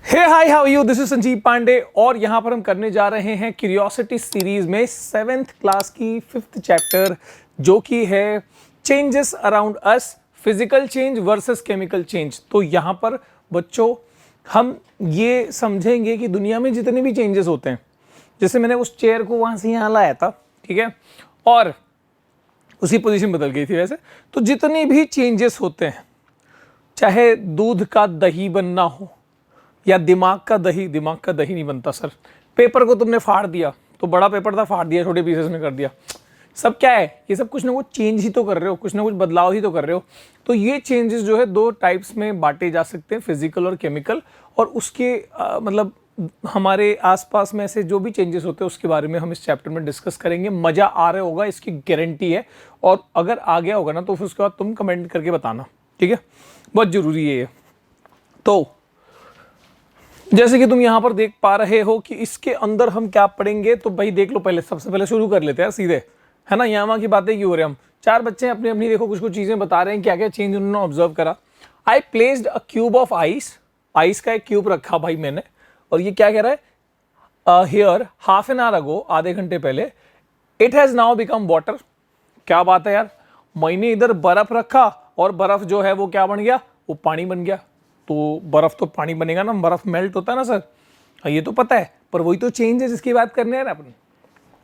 Hey hi, how you? This is Sanjeev Pandey और यहाँ पर हम करने जा रहे हैं क्यूरियोसिटी सीरीज में 7th क्लास की 5th चैप्टर, जो कि है changes around us, physical change versus chemical change. तो यहाँ पर बच्चों हम ये समझेंगे कि दुनिया में जितने भी चेंजेस होते हैं, जैसे मैंने उस चेयर को वहां से यहाँ लाया था, ठीक है, और उसी पोजीशन बदल गई थी वैसे, तो जितने भी चेंजेस होते हैं, चाहे दूध का दही बनना हो या दिमाग का दही नहीं बनता सर। पेपर को तुमने फाड़ दिया, तो बड़ा पेपर था, फाड़ दिया, छोटे पीसेस में कर दिया। सब क्या है, ये सब कुछ ना कुछ चेंज ही तो कर रहे हो, कुछ ना कुछ बदलाव ही तो कर रहे हो। तो ये चेंजेस जो है दो टाइप्स में बांटे जा सकते हैं, फिजिकल और केमिकल। और उसके मतलब हमारे आसपास में ऐसे जो भी चेंजेस होते हैं उसके बारे में हम इस चैप्टर में डिस्कस करेंगे। मजा आ रहा होगा, इसकी गारंटी है। और अगर आ गया होगा ना तो फिर उसके बाद तुम कमेंट करके बताना, ठीक है, बहुत जरूरी है ये। तो जैसे कि तुम यहां पर देख पा रहे हो कि इसके अंदर हम क्या पढ़ेंगे, तो भाई देख लो, पहले सबसे पहले शुरू कर लेते हैं सीधे, है ना। यहाँ वहां की बातें क्यों हो रहे हैं हम। चार बच्चे अपनी अपनी देखो कुछ कुछ चीजें बता रहे हैं, क्या क्या चेंज उन्होंने ऑब्जर्व करा। I placed a cube of ice का एक क्यूब रखा भाई मैंने, और ये क्या कह रहा है, here half an hour ago, आधे घंटे पहले, it has now become water. क्या बात है यार, मैंने इधर बर्फ रखा और बर्फ जो है वो क्या बन गया, वो पानी बन गया। तो बर्फ तो पानी बनेगा ना, बर्फ मेल्ट होता है ना सर, ये तो पता है, पर वही तो चेंज है जिसकी बात करने हैं अपन,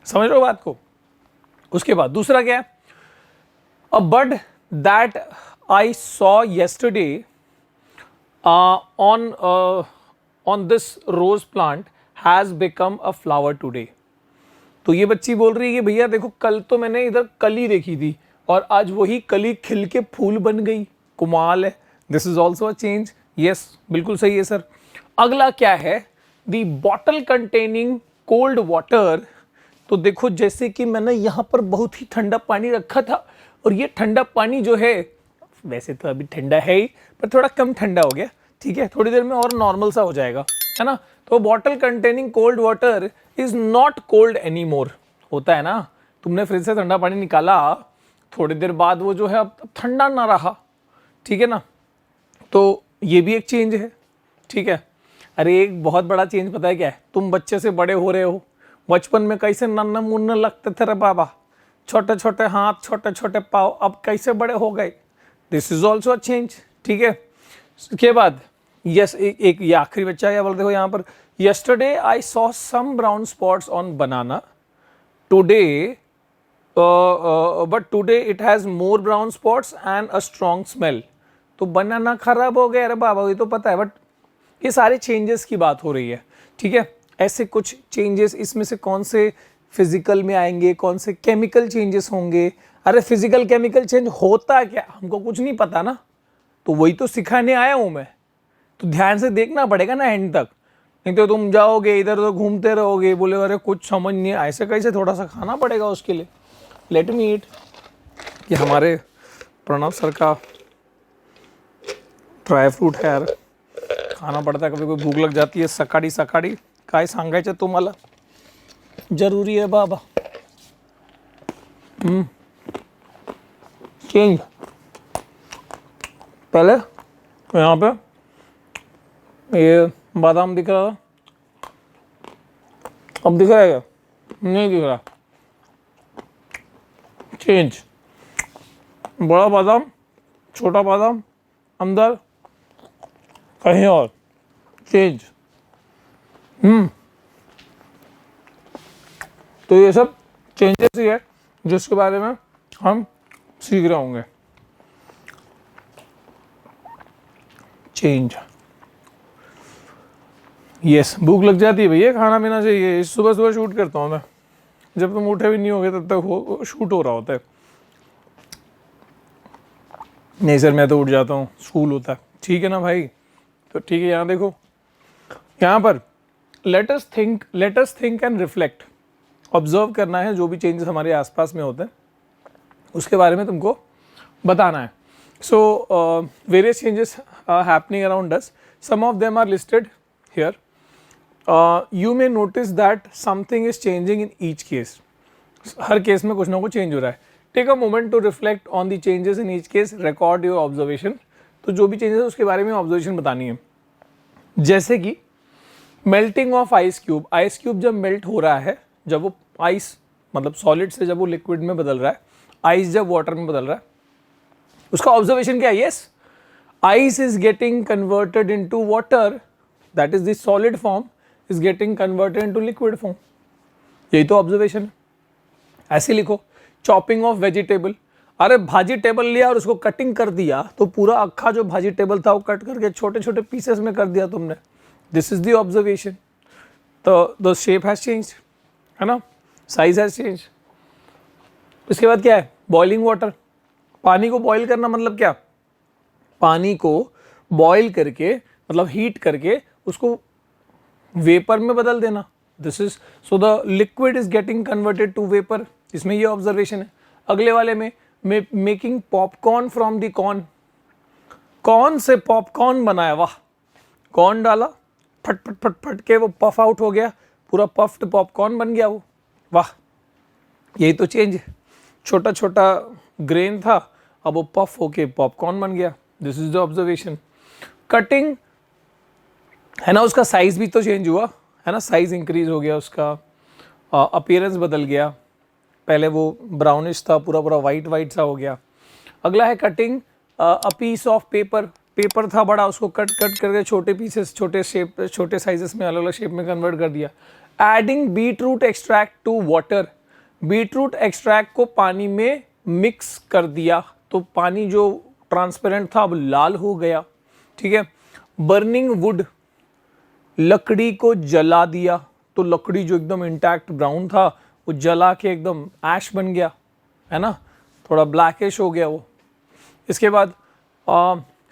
समझ रहे हो बात को। उसके बाद दूसरा क्या है, a bird that I saw yesterday on this rose plant has become a flower today. तो ये बच्ची बोल रही है कि भैया देखो, कल तो मैंने इधर कली देखी थी और आज वही कली खिल के फूल बन गई। कमाल है, this is also a change. Yes, बिल्कुल सही है सर। अगला क्या है, the bottle containing cold water. तो देखो, जैसे कि मैंने यहां पर बहुत ही ठंडा पानी रखा था, और ये ठंडा पानी जो है, वैसे तो अभी ठंडा है ही, पर थोड़ा कम ठंडा हो गया, ठीक है, थोड़ी देर में और नॉर्मल सा हो जाएगा, है ना। तो bottle containing cold water is not cold any more. होता है ना, तुमने फ्रिज से ठंडा पानी निकाला, थोड़ी देर बाद वो जो है अब ठंडा ना रहा, ठीक है ना। तो ये भी एक चेंज है, ठीक है। अरे एक बहुत बड़ा चेंज पता है क्या है, तुम बच्चे से बड़े हो रहे हो, बचपन में कैसे नन्हे मुन्ने लगते थे रे बाबा, छोटे छोटे हाथ, छोटे छोटे पाँव, अब कैसे बड़े हो गए। This is also a change, ठीक है। उसके बाद यस, एक ये आखिरी बच्चा क्या बोलते हो यहाँ पर, yesterday I saw some brown spots on banana, today but today it has more brown spots and a strong smell. तो बनाना खराब हो गया, अरे बाबा ये तो पता है, बट ये सारे चेंजेस की बात हो रही है, ठीक है। ऐसे कुछ चेंजेस, इसमें से कौन से फिजिकल में आएंगे, कौन से केमिकल चेंजेस होंगे। अरे फिजिकल केमिकल चेंज होता क्या, हमको कुछ नहीं पता ना, तो वही तो सिखाने आया हूं मैं। तो ध्यान से देखना पड़ेगा ना एंड तक, नहीं तो तुम जाओगे इधर उधर घूमते रहोगे, बोले अरे कुछ समझ नहीं, ऐसे कैसे, थोड़ा सा खाना पड़ेगा उसके लिए। लेट मी ईट। कि हमारे प्रणव सर का ड्राई फ्रूट है यार, खाना पड़ता है, कभी कोई भूख लग जाती है, सकाळी सकाळी काय सांगायचं तुम्हाला, जरूरी है बाबा। चेंज पहले यहाँ पे ये बादाम दिख रहा था, अब दिख रहा है क्या, नहीं दिख रहा। चेंज, बड़ा बादाम, छोटा बादाम, अंदर कहीं और, चेंज। तो ये सब चेंजेस ही है जिसके बारे में हम सीख रहे होंगे। चेंज, यस, भूख लग जाती है भैया, खाना पीना चाहिए। सुबह सुबह शूट करता हूँ मैं, जब तुम उठे भी नहीं होगे तब तक शूट हो रहा होता है। नहीं सर मैं तो उठ जाता हूँ, स्कूल होता है, ठीक है ना भाई। तो ठीक है, यहाँ देखो, यहाँ पर let us think and reflect. Observe करना है जो भी चेंजेस हमारे आसपास में होते हैं, उसके बारे में तुमको बताना है। So various changes happening around us, some of them are listed here. You may notice that something is changing in each case. हर केस में कुछ ना कुछ चेंज हो रहा है। Take a moment to reflect on the changes in each case, record your observation. तो जो भी चेंजेस है उसके बारे में ऑब्जर्वेशन बतानी है। जैसे कि मेल्टिंग ऑफ आइस क्यूब जब मेल्ट हो रहा है, जब वो आइस मतलब सॉलिड से जब वो लिक्विड में बदल रहा है, आइस जब वाटर में बदल रहा है, उसका ऑब्जर्वेशन क्या है? Yes, ice is getting converted into water, that is the solid form is getting converted into liquid form. यही तो ऑब्जर्वेशन है। ऐसे लिखो, चॉपिंग ऑफ वेजिटेबल, अरे भाजी टेबल लिया और उसको कटिंग कर दिया तो पूरा अक्खा जो भाजी टेबल था वो कट करके छोटे छोटे पीसेस में कर दिया तुमने, दिस इज द ऑब्जर्वेशन। तो द शेप हैज चेंज, है ना, साइज हैज चेंज। इसके बाद क्या है? बॉइलिंग वाटर, पानी को बॉईल करना मतलब क्या? पानी को बॉईल करके मतलब हीट करके उसको वेपर में बदल देना, this is, so the liquid is getting converted to vapour, इसमें ये ऑब्जर्वेशन है। अगले वाले में making popcorn from the corn, corn से पॉपकॉर्न बनाया, वाह, कॉर्न डाला, फट फट फट फट के वो पफ आउट हो गया, पूरा पफ्ड पॉपकॉर्न बन गया वो, वाह, यही तो चेंज है। छोटा छोटा ग्रेन था, अब वो पफ होके पॉपकॉर्न बन गया, this is the observation. Cutting है ना, उसका साइज भी तो चेंज हुआ, है ना, साइज इंक्रीज हो गया, उसका अपीयरेंस बदल गया, पहले वो ब्राउनिश था, पूरा पूरा वाइट वाइट सा हो गया। अगला है cutting a piece of paper, paper था बड़ा, उसको कट कट करके छोटे पीसेस, छोटे शेप, छोटे साइजेस में, अलग अलग शेप में कन्वर्ट कर दिया। Adding beetroot extract to water, beetroot extract को पानी में मिक्स कर दिया तो पानी जो ट्रांसपेरेंट था अब लाल हो गया, ठीक है। बर्निंग वुड, लकड़ी को जला दिया तो लकड़ी जो एकदम इंटैक्ट ब्राउन था वो जला के एकदम ऐश बन गया, है ना, थोड़ा ब्लैकिश हो गया वो। इसके बाद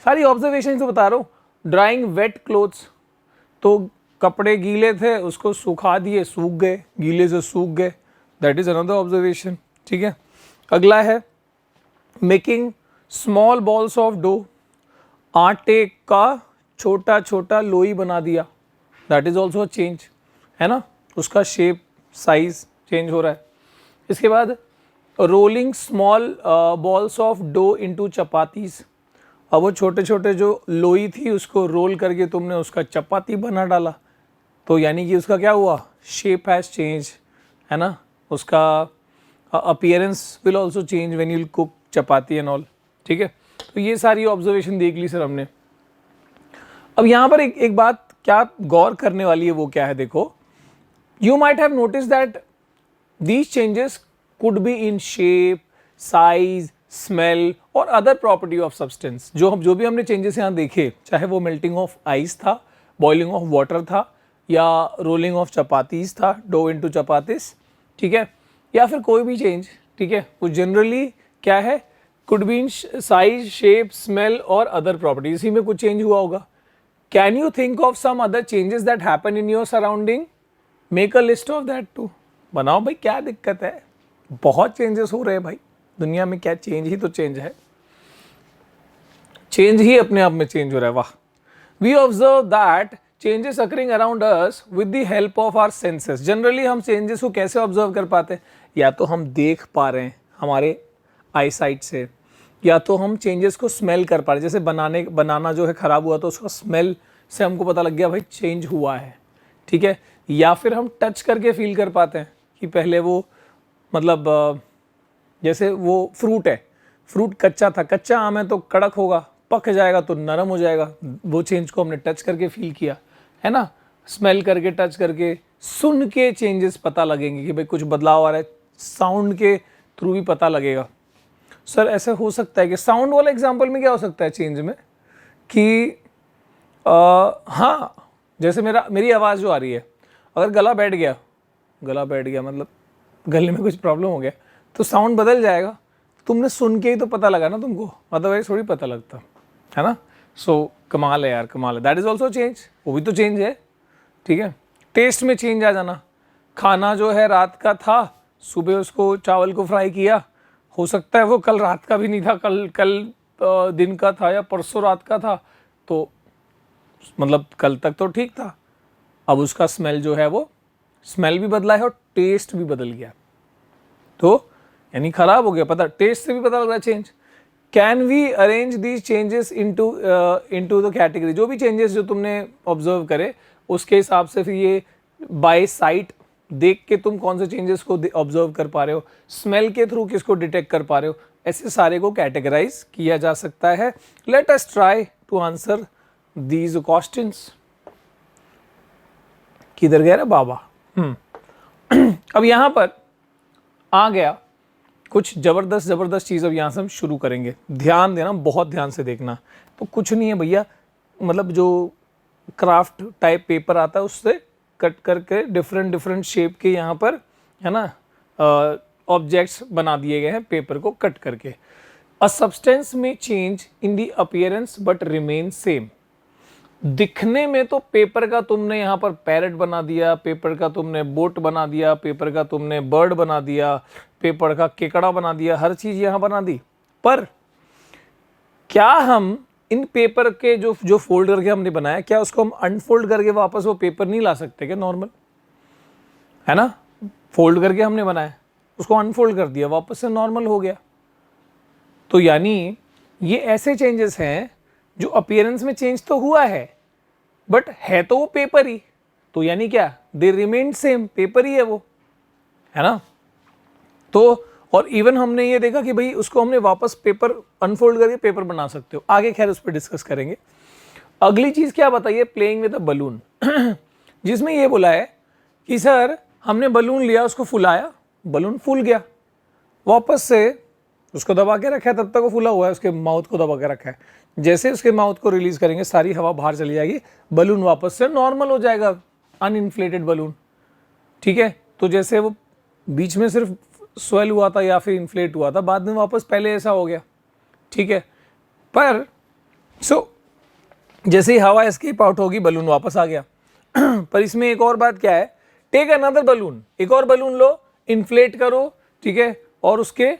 सारी ऑब्जर्वेशन तो बता रहा हूँ। ड्राइंग वेट क्लोथ्स, तो कपड़े गीले थे उसको सुखा दिए, सूख गए, गीले से सूख गए, दैट इज अनदर ऑब्जर्वेशन, ठीक है। अगला है making small balls of dough, आटे का छोटा छोटा लोई बना दिया, दैट इज ऑल्सो चेंज, है ना, उसका शेप साइज चेंज हो रहा है। इसके बाद rolling small balls of dough into chapatis, अब वो छोटे छोटे जो लोई थी उसको रोल करके तुमने उसका चपाती बना डाला, तो यानी कि उसका क्या हुआ? शेप हैज चेंज, है ना, उसका appearance will also change when you cook chapati and all, ठीक है। तो ये सारी ऑब्जर्वेशन देख ली सर हमने। अब यहाँ पर एक बात क्या गौर करने वाली है, वो क्या है? देखो, you might have notice that these changes could be in shape, size, smell और अदर प्रॉपर्टी ऑफ सब्सटेंस। जो भी हमने चेंजेस यहाँ देखे, चाहे वो मेल्टिंग ऑफ आइस था, बॉइलिंग ऑफ वाटर था, या रोलिंग ऑफ चपातीस था, डो इनटू चपातीस, ठीक है, या फिर कोई भी चेंज, ठीक है, वो जनरली क्या है? Could be in size, shape, smell और अदर प्रॉपर्टी, इसी में कुछ चेंज हुआ होगा। Can you think of some other changes that happen in your surrounding? Make a list of that too. बनाओ भाई, क्या दिक्कत है? बहुत चेंजेस हो रहे हैं भाई दुनिया में, क्या चेंज ही तो चेंज है, चेंज ही अपने आप में चेंज हो रहा है, वाह। We observe that changes occurring around us with the help of our senses. Generally हम चेंजेस को कैसे ऑब्जर्व कर पाते हैं? या तो हम देख पा रहे हैं हमारे आई साइट से, या तो हम चेंजेस को स्मेल कर पा रहे हैं, जैसे बनाना जो है खराब हुआ तो उसका स्मेल से हमको पता लग गया भाई चेंज हुआ है, ठीक है। या फिर हम टच करके फील कर पाते हैं कि पहले वो मतलब जैसे वो फ्रूट है, फ्रूट कच्चा था, कच्चा आम है तो कड़क होगा, पक जाएगा तो नरम हो जाएगा, वो चेंज को हमने टच करके फील किया, है ना, स्मेल करके, टच करके, सुन के चेंजेस पता लगेंगे कि भाई कुछ बदलाव आ रहा है, साउंड के थ्रू भी पता लगेगा। सर ऐसा हो सकता है कि साउंड वाला एग्जांपल में क्या हो सकता है चेंज में कि हाँ, जैसे मेरी आवाज़ जो आ रही है, अगर गला बैठ गया मतलब गले में कुछ प्रॉब्लम हो गया तो साउंड बदल जाएगा, तुमने सुन के ही तो पता लगा ना तुमको, अदरवाइज थोड़ी पता लगता, है ना। सो कमाल है यार, कमाल है, दैट इज ऑल्सो चेंज, वो भी तो चेंज है, ठीक है। टेस्ट में चेंज आ जाना, खाना जो है रात का था, सुबह उसको चावल को फ्राई किया, हो सकता है वो कल रात का भी नहीं था, कल दिन का था या परसों रात का था, तो मतलब कल तक तो ठीक था, अब उसका स्मेल जो है वो स्मेल भी बदला है और टेस्ट भी बदल गया, तो यानी खराब हो गया, पता, टेस्ट से भी पता लग रहा है change. Can we arrange these changes into the category, जो भी चेंजेस जो तुमने ऑब्जर्व करे उसके हिसाब से फिर ये बाय साइट देख के तुम कौन से चेंजेस को ऑब्जर्व कर पा रहे हो, स्मेल के थ्रू किसको डिटेक्ट कर पा रहे हो, ऐसे सारे को कैटेगराइज किया जा सकता है। Let us try to answer these questions. किधर गया रे बाबा? अब यहां पर आ गया कुछ जबरदस्त चीज। अब यहां से हम शुरू करेंगे, ध्यान देना, बहुत ध्यान से देखना। तो कुछ नहीं है भैया, मतलब जो क्राफ्ट टाइप पेपर आता है उससे कट करके डिफरेंट शेप के यहाँ पर, है ना, ऑब्जेक्ट्स बना दिए गए हैं पेपर को कट करके। अ सब्सटेंस में change in the appearance but remain same. दिखने में तो पेपर का तुमने यहाँ पर पैरेट बना दिया, पेपर का तुमने बोट बना दिया, पेपर का तुमने बर्ड बना दिया, पेपर का केकड़ा बना दिया, हर चीज यहाँ बना दी। पर क्या हम इन पेपर के जो फोल्ड करके हमने बनाया, क्या उसको हम अनफोल्ड करके वापस वो पेपर नहीं ला सकते क्या? नॉर्मल है ना, फोल्ड करके हमने बनाया, उसको अनफोल्ड कर दिया, वापस से नॉर्मल हो गया। तो यानी ये ऐसे चेंजेस हैं जो अपीयरेंस में चेंज तो हुआ है बट है तो वो पेपर ही, तो यानी क्या, दे रिमेन सेम, पेपर ही है वो, है ना। तो और इवन हमने ये देखा कि भाई उसको हमने वापस पेपर अनफोल्ड करके पेपर बना सकते हो। आगे खैर उस पर डिस्कस करेंगे। अगली चीज क्या बताइए, प्लेइंग विद अ बलून, जिसमें ये बोला है कि सर हमने बलून लिया, उसको फुलाया, बलून फूल गया, वापस से उसको दबा के रखा है, तब तक वो फूला हुआ है, उसके माउथ को दबा के रखा है। जैसे उसके माउथ को रिलीज करेंगे सारी हवा बाहर चली जाएगी, बलून वापस से नॉर्मल हो जाएगा, अनइन्फ्लेटेड बलून। ठीक है, तो जैसे वो बीच में सिर्फ स्वेल हुआ था या फिर इन्फ्लेट हुआ था, बाद में वापस पहले ऐसा हो गया। ठीक है, पर जैसे ही हवा एस्केप आउट होगी बलून वापस आ गया। पर इसमें एक और बात क्या है, टेक अनदर बलून, एक और बलून लो, इन्फ्लेट करो, ठीक है, और उसके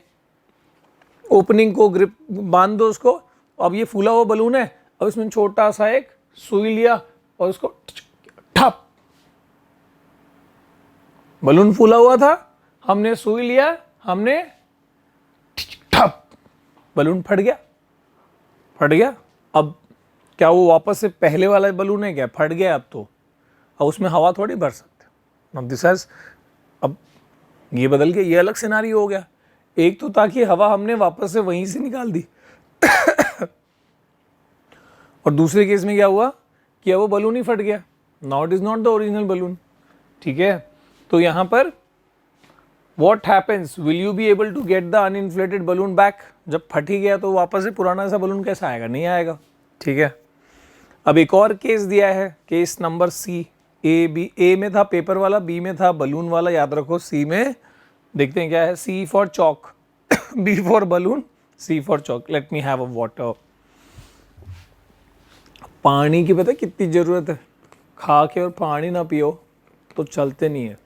ओपनिंग को ग्रिप बांध दो उसको। अब ये फूला हुआ बलून है, अब इसमें छोटा सा एक सुई लिया और उसको ठप, बलून फूला हुआ था, हमने सुई लिया, हमने ठप, बलून फट गया। अब क्या वो वापस से पहले वाला बलून है क्या? फट गया अब उसमें हवा थोड़ी भर सकते। अब दिस हैज, अब ये बदल के ये अलग सिनारियो हो गया। एक तो ताकि हवा हमने वापस से वहीं से निकाल दी और दूसरे केस में क्या हुआ कि वो बलून ही फट गया। Now it is not the original balloon. ठीक है, तो यहां पर what happens, will you be able to get the uninflated balloon back? जब फट ही गया तो वापस से पुराना सा बलून कैसा आएगा? नहीं आएगा। ठीक है, अब एक और केस दिया है, केस नंबर सी। ए में था पेपर वाला, बी में था बलून वाला, याद रखो। सी में देखते हैं क्या है, C for chalk, B for balloon, C for chalk. Let me have a water. पानी की पता कितनी जरूरत है, खा के और पानी ना पियो तो चलते नहीं है।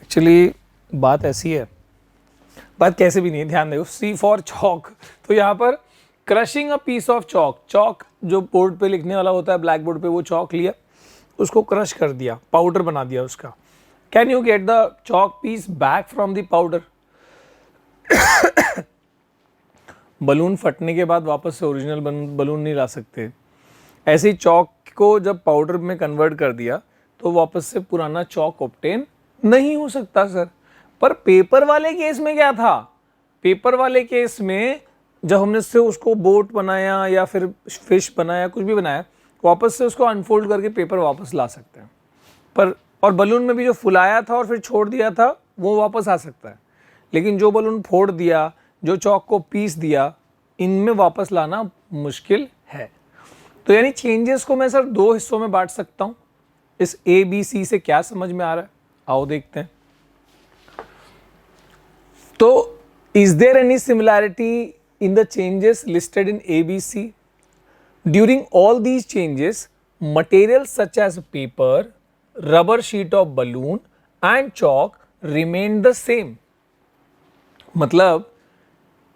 एक्चुअली बात ऐसी है, बात कैसे भी नहीं है, ध्यान देखो। सी फॉर चौक, तो यहां पर crushing a piece of chalk जो बोर्ड पे लिखने वाला होता है, ब्लैक बोर्ड पे, वो चौक लिया, उसको क्रश कर दिया, पाउडर बना दिया उसका। Can you get the chalk piece back from the powder? Balloon फटने के बाद वापस से ओरिजिनल बलून नहीं ला सकते। ऐसे ही चौक को जब पाउडर में कन्वर्ट कर दिया तो वापस से पुराना चौक ऑब्टेन नहीं हो सकता सर। पर पेपर वाले केस में क्या था, पेपर वाले केस में जब हमने से उसको बोट बनाया या फिर फिश बनाया, कुछ भी बनाया, वापस से उसको अनफोल्ड करके पेपर वापस ला सकते हैं। पर और बलून में भी जो फुलाया था और फिर छोड़ दिया था वो वापस आ सकता है, लेकिन जो बलून फोड़ दिया, जो चौक को पीस दिया, इनमें वापस लाना मुश्किल है। तो यानी चेंजेस को मैं सर दो हिस्सों में बांट सकता हूं। इस ए बी सी से क्या समझ में आ रहा है, आओ देखते हैं। तो is there any similarity in the changes listed in A B C? During all these changes material such as paper, rubber sheet of balloon and chalk remain the same. मतलब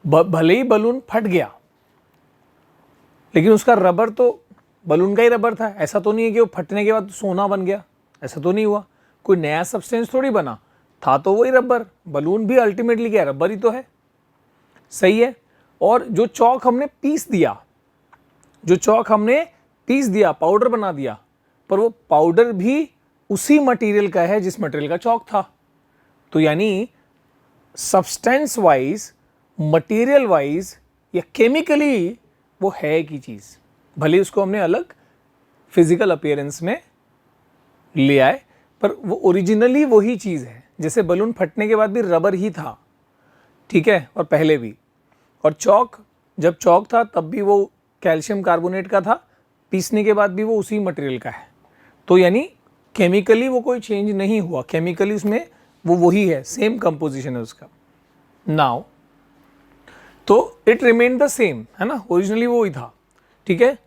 भले ही बलून फट गया लेकिन उसका रबर तो balloon का ही rubber था, ऐसा तो नहीं है कि वो फटने के बाद सोना बन गया, ऐसा तो नहीं हुआ, कोई नया सब्सटेंस थोड़ी बना, था तो वही रबर, बलून भी अल्टीमेटली क्या रबर ही तो है, सही है। और जो चौक हमने पीस दिया, जो चौक हमने पीस दिया, पाउडर बना दिया, पर वो पाउडर भी उसी मटेरियल का है जिस मटेरियल का चौक था। तो यानी सब्सटेंस वाइज, मटेरियल वाइज या केमिकली वो है एक ही चीज, भले उसको हमने अलग फिजिकल अपीयरेंस में ले आए, पर वो ओरिजिनली वही चीज है। जैसे बलून फटने के बाद भी रबर ही था, ठीक है, और पहले भी, और चौक जब चौक था तब भी वो कैल्शियम कार्बोनेट का था, पीसने के बाद भी वो उसी मटेरियल का है। तो यानी केमिकली वो कोई चेंज नहीं हुआ, केमिकली उसमें वो वही है, सेम कंपोजिशन है उसका। नाउ तो इट रिमेन द सेम, है ना, ओरिजिनली वो ही था, ठीक है।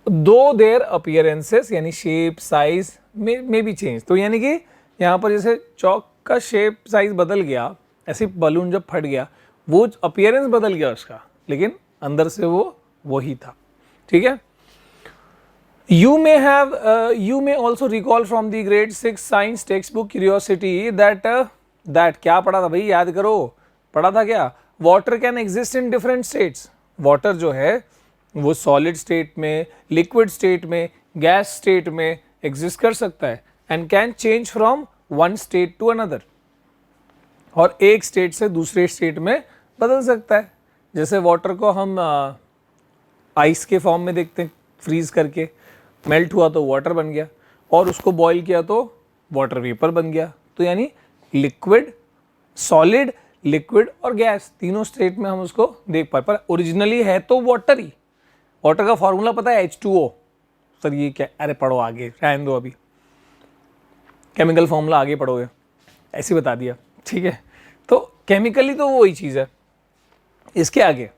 दो देयर अपीयरेंसेस यानी शेप साइज में भी चेंज, तो यानी कि यहाँ पर जैसे चौक का शेप साइज बदल गया, ऐसे बलून जब फट गया वो अपीयरेंस बदल गया उसका, लेकिन अंदर से वो वही था, ठीक है। You may also recall from the grade 6 science textbook curiosity that क्या पढ़ा था भाई, याद करो, पढ़ा था क्या, water can exist in different states। water जो है वो solid state में, liquid state में, gas state में exist कर सकता है and can change from one state to another, और एक स्टेट से दूसरे स्टेट में बदल सकता है। जैसे वाटर को हम आइस के फॉर्म में देखते हैं, फ्रीज करके मेल्ट हुआ तो वाटर बन गया, और उसको बॉईल किया तो वाटर वेपर बन गया। तो यानी लिक्विड, सॉलिड, लिक्विड और गैस तीनों स्टेट में हम उसको देख पाए, पर ओरिजिनली है तो वाटर ही। वाटर का फॉर्मूला पता है H2O। सर ये क्या, अरे पढ़ो आगे, रहने दो, अभी केमिकल फॉर्मूला आगे पढ़ोगे, ऐसे बता दिया, ठीक है। तो केमिकली तो वही चीज़ है। इसके आगे,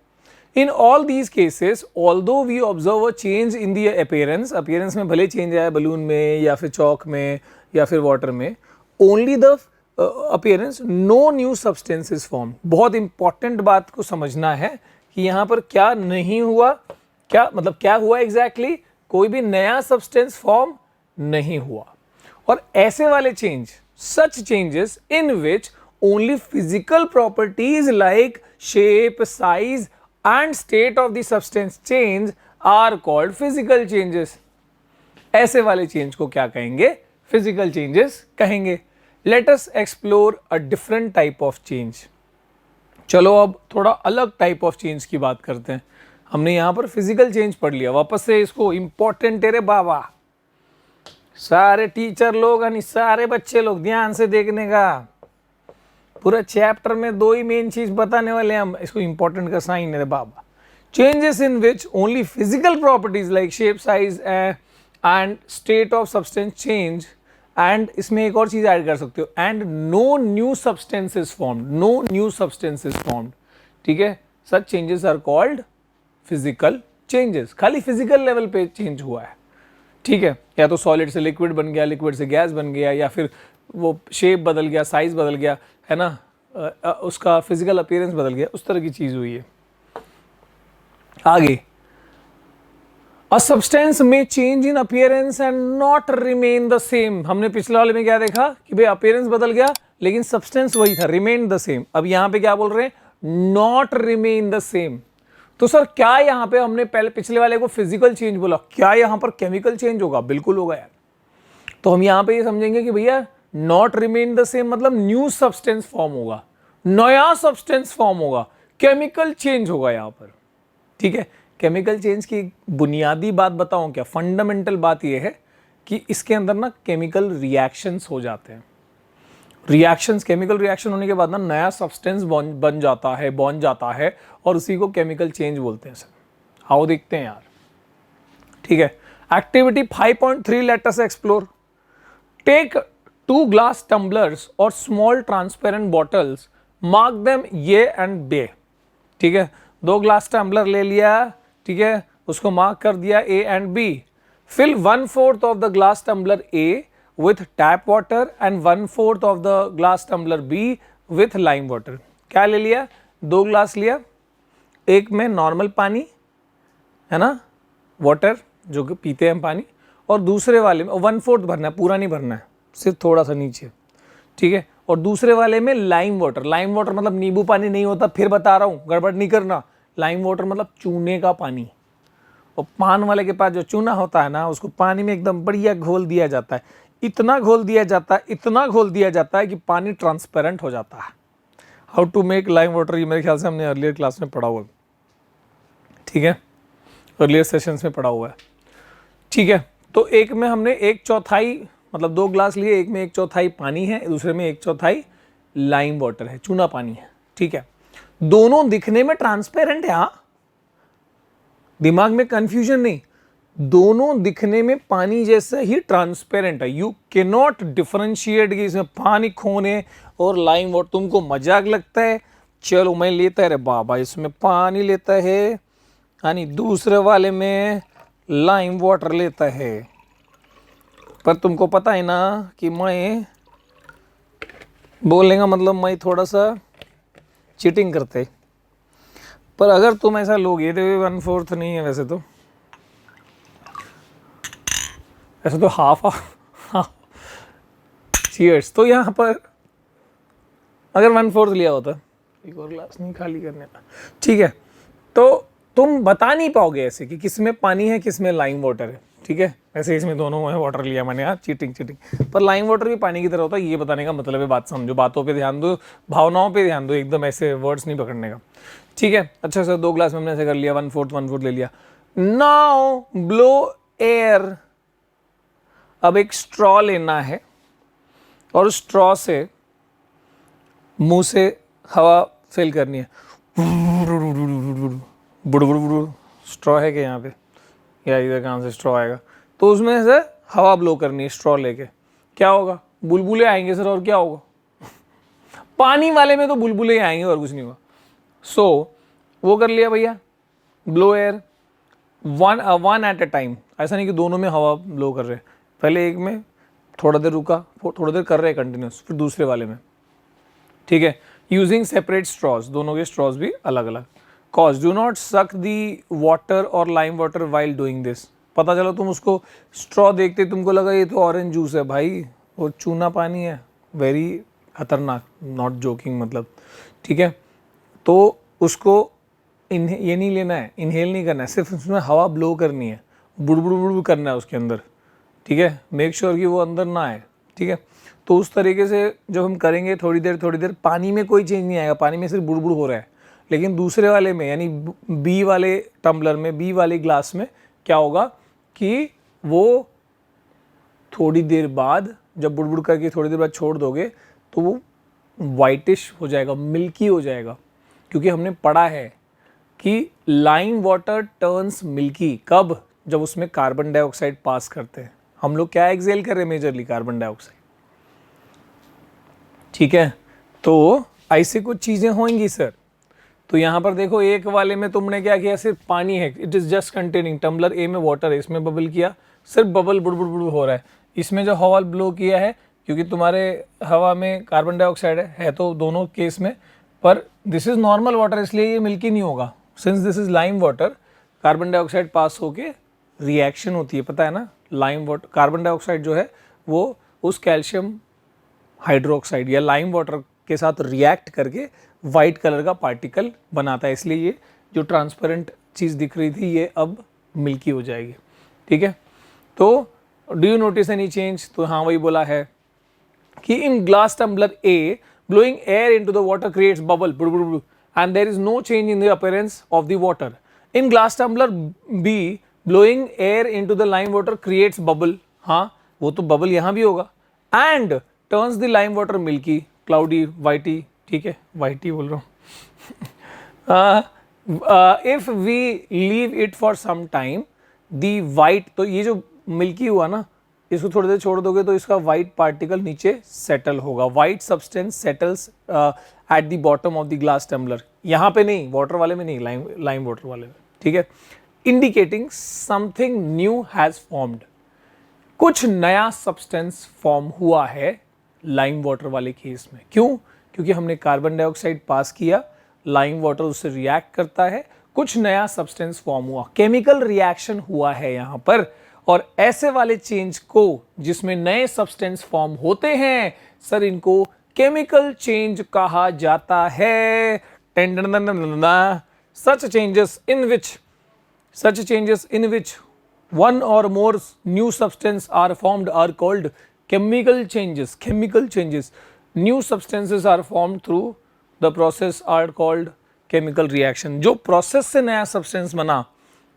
in all these cases although we observe a change in the appearance, appearance में भले चेंज आया बलून में या फिर चौक में या फिर वाटर में, only the appearance, no new substance is form. बहुत इंपॉर्टेंट बात को समझना है कि यहाँ पर क्या नहीं हुआ, क्या मतलब क्या हुआ एग्जैक्टली, कोई भी नया सब्सटेंस फॉर्म नहीं हुआ। और ऐसे वाले change, such changes in which only physical properties like shape, size and state of the substance change are called physical changes। ऐसे वाले चेंज को क्या कहेंगे, physical changes कहेंगे। Let us explore a different type of change। चलो अब थोड़ा अलग टाइप ऑफ चेंज की बात करते हैं। हमने यहां पर फिजिकल चेंज पढ़ लिया, वापस से इसको इंपॉर्टेंट है रे बाबा, सारे टीचर लोग यानी सारे बच्चे लोग ध्यान से देखने का, पूरा चैप्टर में दो ही मेन चीज बताने वाले हैं हम, इसको इंपॉर्टेंट का साइन है बाबा। Changes in which only physical properties like shape, size and state of substance change, and इसमें एक और चीज ऐड कर सकते हो, and no new substance is formed, no new substance is formed, ठीक है। Such changes are called physical changes. खाली फिजिकल लेवल पे चेंज हुआ है, ठीक है, या तो सॉलिड से लिक्विड बन गया, लिक्विड से गैस बन गया, या फिर वो शेप बदल गया, साइज बदल गया, है ना, उसका फिजिकल अपीयरेंस बदल गया, उस तरह की चीज हुई है। आगे, अ सब्सटेंस में change in appearance and not remain the same. हमने पिछले वाले में क्या देखा कि भाई अपीयरेंस बदल गया लेकिन सब्सटेंस वही था, रिमेन द सेम। अब यहां पे क्या बोल रहे हैं, नॉट रिमेन द सेम। तो सर क्या यहां पे हमने पहले पिछले वाले को फिजिकल चेंज बोला, क्या यहां पर केमिकल चेंज होगा? बिल्कुल होगा यार। तो हम यहां पे ये समझेंगे कि भैया नॉट रिमेन द सेम मतलब न्यू सब्सटेंस फॉर्म होगा, नया सब्सटेंस फॉर्म होगा, केमिकल चेंज होगा यहां पर, ठीक है। केमिकल चेंज की बुनियादी बात बताऊं क्या, फंडामेंटल बात यह है कि इसके अंदर ना केमिकल रिएक्शंस हो जाते हैं। रिएक्शंस, केमिकल रिएक्शन होने के बाद ना नया सब्सटेंस बन जाता है और उसी को केमिकल चेंज बोलते हैं सर। आओ देखते हैं यार, ठीक है। Activity 5.3 let us explore. Take 2 glass tumblers और small transparent bottles, mark them A and B, ठीक है। 2 ग्लास टम्बलर ले लिया, ठीक है, उसको मार्क कर दिया A and B. Fill 1/4 of the glass tumbler A with tap water and 1/4 of the glass tumbler B with lime water। क्या ले लिया, 2 ग्लास लिया, एक में नॉर्मल पानी है ना, वाटर जो कि पीते हैं हम पानी, और दूसरे वाले में 1/4 भरना है, पूरा नहीं भरना है, सिर्फ थोड़ा सा नीचे, ठीक है। और दूसरे वाले में लाइम वाटर, लाइम वाटर मतलब नींबू पानी नहीं होता, फिर बता रहा हूँ गड़बड़ नहीं करना। लाइम वाटर मतलब चूने का पानी, और पान वाले के पास जो चूना होता है ना, उसको पानी में एकदम बढ़िया घोल दिया जाता है, इतना घोल दिया जाता है, इतना घोल दिया जाता है कि पानी ट्रांसपेरेंट हो जाता है। How to make lime water, ये मेरे ख्याल से हमने अर्लियर क्लास में पढ़ा हुआ है, ठीक है, अर्लियर सेशंस में पढ़ा हुआ है, ठीक है। तो एक में हमने 1/4 मतलब 2 ग्लास लिए, एक में 1/4 पानी है, दूसरे में 1/4 लाइम वाटर है, चूना पानी है, ठीक है। दोनों दिखने में ट्रांसपेरेंट है, हाँ, दिमाग में कंफ्यूजन नहीं, दोनों दिखने में पानी जैसा ही ट्रांसपेरेंट है। यू कैन नॉट डिफरेंशिएट कि इसमें पानी खोने और लाइम वाटर। तुमको मजाक लगता है, चलो मैं लेता है, रे बाबा इसमें पानी लेता है, यानी दूसरे वाले में लाइम वाटर लेता है, पर तुमको पता है ना कि मैं बोलने का मतलब मैं थोड़ा सा चीटिंग करते। पर अगर तुम ऐसा लोगे तो 1/4 नहीं है, वैसे तो हाफ चीयर्स। तो यहाँ पर अगर 1/4 लिया होता, एक और ग्लास नहीं खाली करने का, ठीक है, तो तुम बता नहीं पाओगे ऐसे कि किसमें पानी है किसमें लाइम वाटर है, ठीक है। ऐसे इसमें दोनों में वाटर लिया मैंने, यार चीटिंग। पर लाइम वाटर भी पानी की तरह होता है, ये बताने का मतलब है। बात समझो, बातों पे ध्यान दो, भावनाओं पे ध्यान दो, एकदम ऐसे वर्ड्स नहीं पकड़ने का, ठीक है। अच्छा सर, 2 ग्लास में हमने ऐसे कर लिया, 1/4 ले लिया। नाउ ब्लो एयर, अब एक स्ट्रॉ लेना है और स्ट्रॉ से मुंह से हवा फिल करनी है, बुड़ स्ट्रॉ है कि यहाँ पे, या इधर कहाँ से स्ट्रॉ आएगा, तो उसमें से हवा ब्लो करनी है स्ट्रॉ लेके। क्या होगा, बुलबुले आएंगे सर, और क्या होगा पानी वाले में तो बुलबुले आएंगे और कुछ नहीं होगा। सो वो कर लिया भैया, blow air one at a time, ऐसा नहीं कि दोनों में हवा ब्लो कर रहे, पहले एक में थोड़ा देर रुका, थोड़ा देर कर रहे कंटिन्यूस, फिर दूसरे वाले में, ठीक है। यूजिंग सेपरेट स्ट्रॉज, दोनों के स्ट्रॉज भी अलग अलग। कॉज डू नॉट सक दी वाटर और lime water while doing this. पता चलो तुम उसको स्ट्रॉ देखते तुमको लगा ये तो ऑरेंज जूस है, भाई वो चूना पानी है, वेरी खतरनाक, नॉट जोकिंग मतलब, ठीक है। तो उसको ये नहीं लेना है, इनहेल नहीं करना है, सिर्फ उसमें हवा ब्लो करनी है, बुड़ करना है उसके अंदर, ठीक है। मेक श्योर कि वो अंदर ना आए, ठीक है। तो उस तरीके से जब हम करेंगे थोड़ी देर पानी में कोई चेंज नहीं आएगा, पानी में सिर्फ बुड़ हो रहा है, लेकिन दूसरे वाले में यानी बी वाले टम्बलर में, बी वाले ग्लास में क्या होगा कि वो थोड़ी देर बाद जब बुड़ करके थोड़ी देर बाद छोड़ दोगे तो वो वाइटिश हो जाएगा, मिल्की हो जाएगा, क्योंकि हमने पढ़ा है कि लाइम वाटर टर्न्स मिल्की कब, जब उसमें कार्बन डाइऑक्साइड पास करते हैं। हम लोग क्या एक्सेल कर रहे हैं, मेजरली कार्बन डाइऑक्साइड, ठीक है। तो ऐसे कुछ चीजें होंगी सर। तो यहाँ पर देखो, एक वाले में तुमने क्या किया, सिर्फ पानी है, it is just containing, tumbler A में वाटर है, इसमें बबल किया, सिर्फ बबल बुड़ हो रहा है। इसमें जो हवा ब्लो किया है, क्योंकि तुम्हारे हवा में कार्बन डाइऑक्साइड है तो दोनों केस में, पर दिस इज नॉर्मल वाटर, इसलिए ये मिल्की नहीं होगा। Since this is lime water, carbon dioxide pass होके रिएक्शन होती है, पता है ना, लाइम वाटर, कार्बन डाइऑक्साइड जो है वो उस कैल्शियम हाइड्रोक्साइड या लाइम वाटर के साथ रिएक्ट करके वाइट कलर का पार्टिकल बनाता है, इसलिए ये जो ट्रांसपेरेंट चीज़ दिख रही थी ये अब मिल्की हो जाएगी, ठीक है। तो do you notice any change, तो हाँ वही बोला है कि in glass tumbler A blowing air into the water creates bubble and there is no change in the appearance of the water. In glass tumbler B blowing air into the lime water creates bubble, हाँ वो तो bubble यहाँ भी होगा, and turns the lime water milky, cloudy, whitey, ठीक है, whitey बोल रहा हूँ। If we leave it for some time, the white, तो ये जो milky हुआ ना, इसको थोड़ी देर छोड़ दोगे तो इसका वाइट पार्टिकल नीचे सेटल होगा, white substance settles at the bottom of the glass tumbler, यहाँ पे नहीं, वाटर वाले में नहीं, लाइम वाटर वाले में, ठीक है। Indicating something new has formed, कुछ नया सब्सटेंस फॉर्म हुआ है लाइम वाटर वाले केस में। क्यों? क्योंकि हमने कार्बन डाइऑक्साइड पास किया, लाइम वाटर उससे रिएक्ट करता है, कुछ नया सब्सटेंस फॉर्म हुआ, केमिकल रिएक्शन हुआ है यहां पर। और ऐसे वाले चेंज को जिसमें नए सब्सटेंस फॉर्म होते हैं सर, इनको केमिकल चेंज कहा जाता है। Such changes in which one or more new substance are formed are called chemical changes. New substances are formed through the process are called chemical reaction. जो process से नया substance बना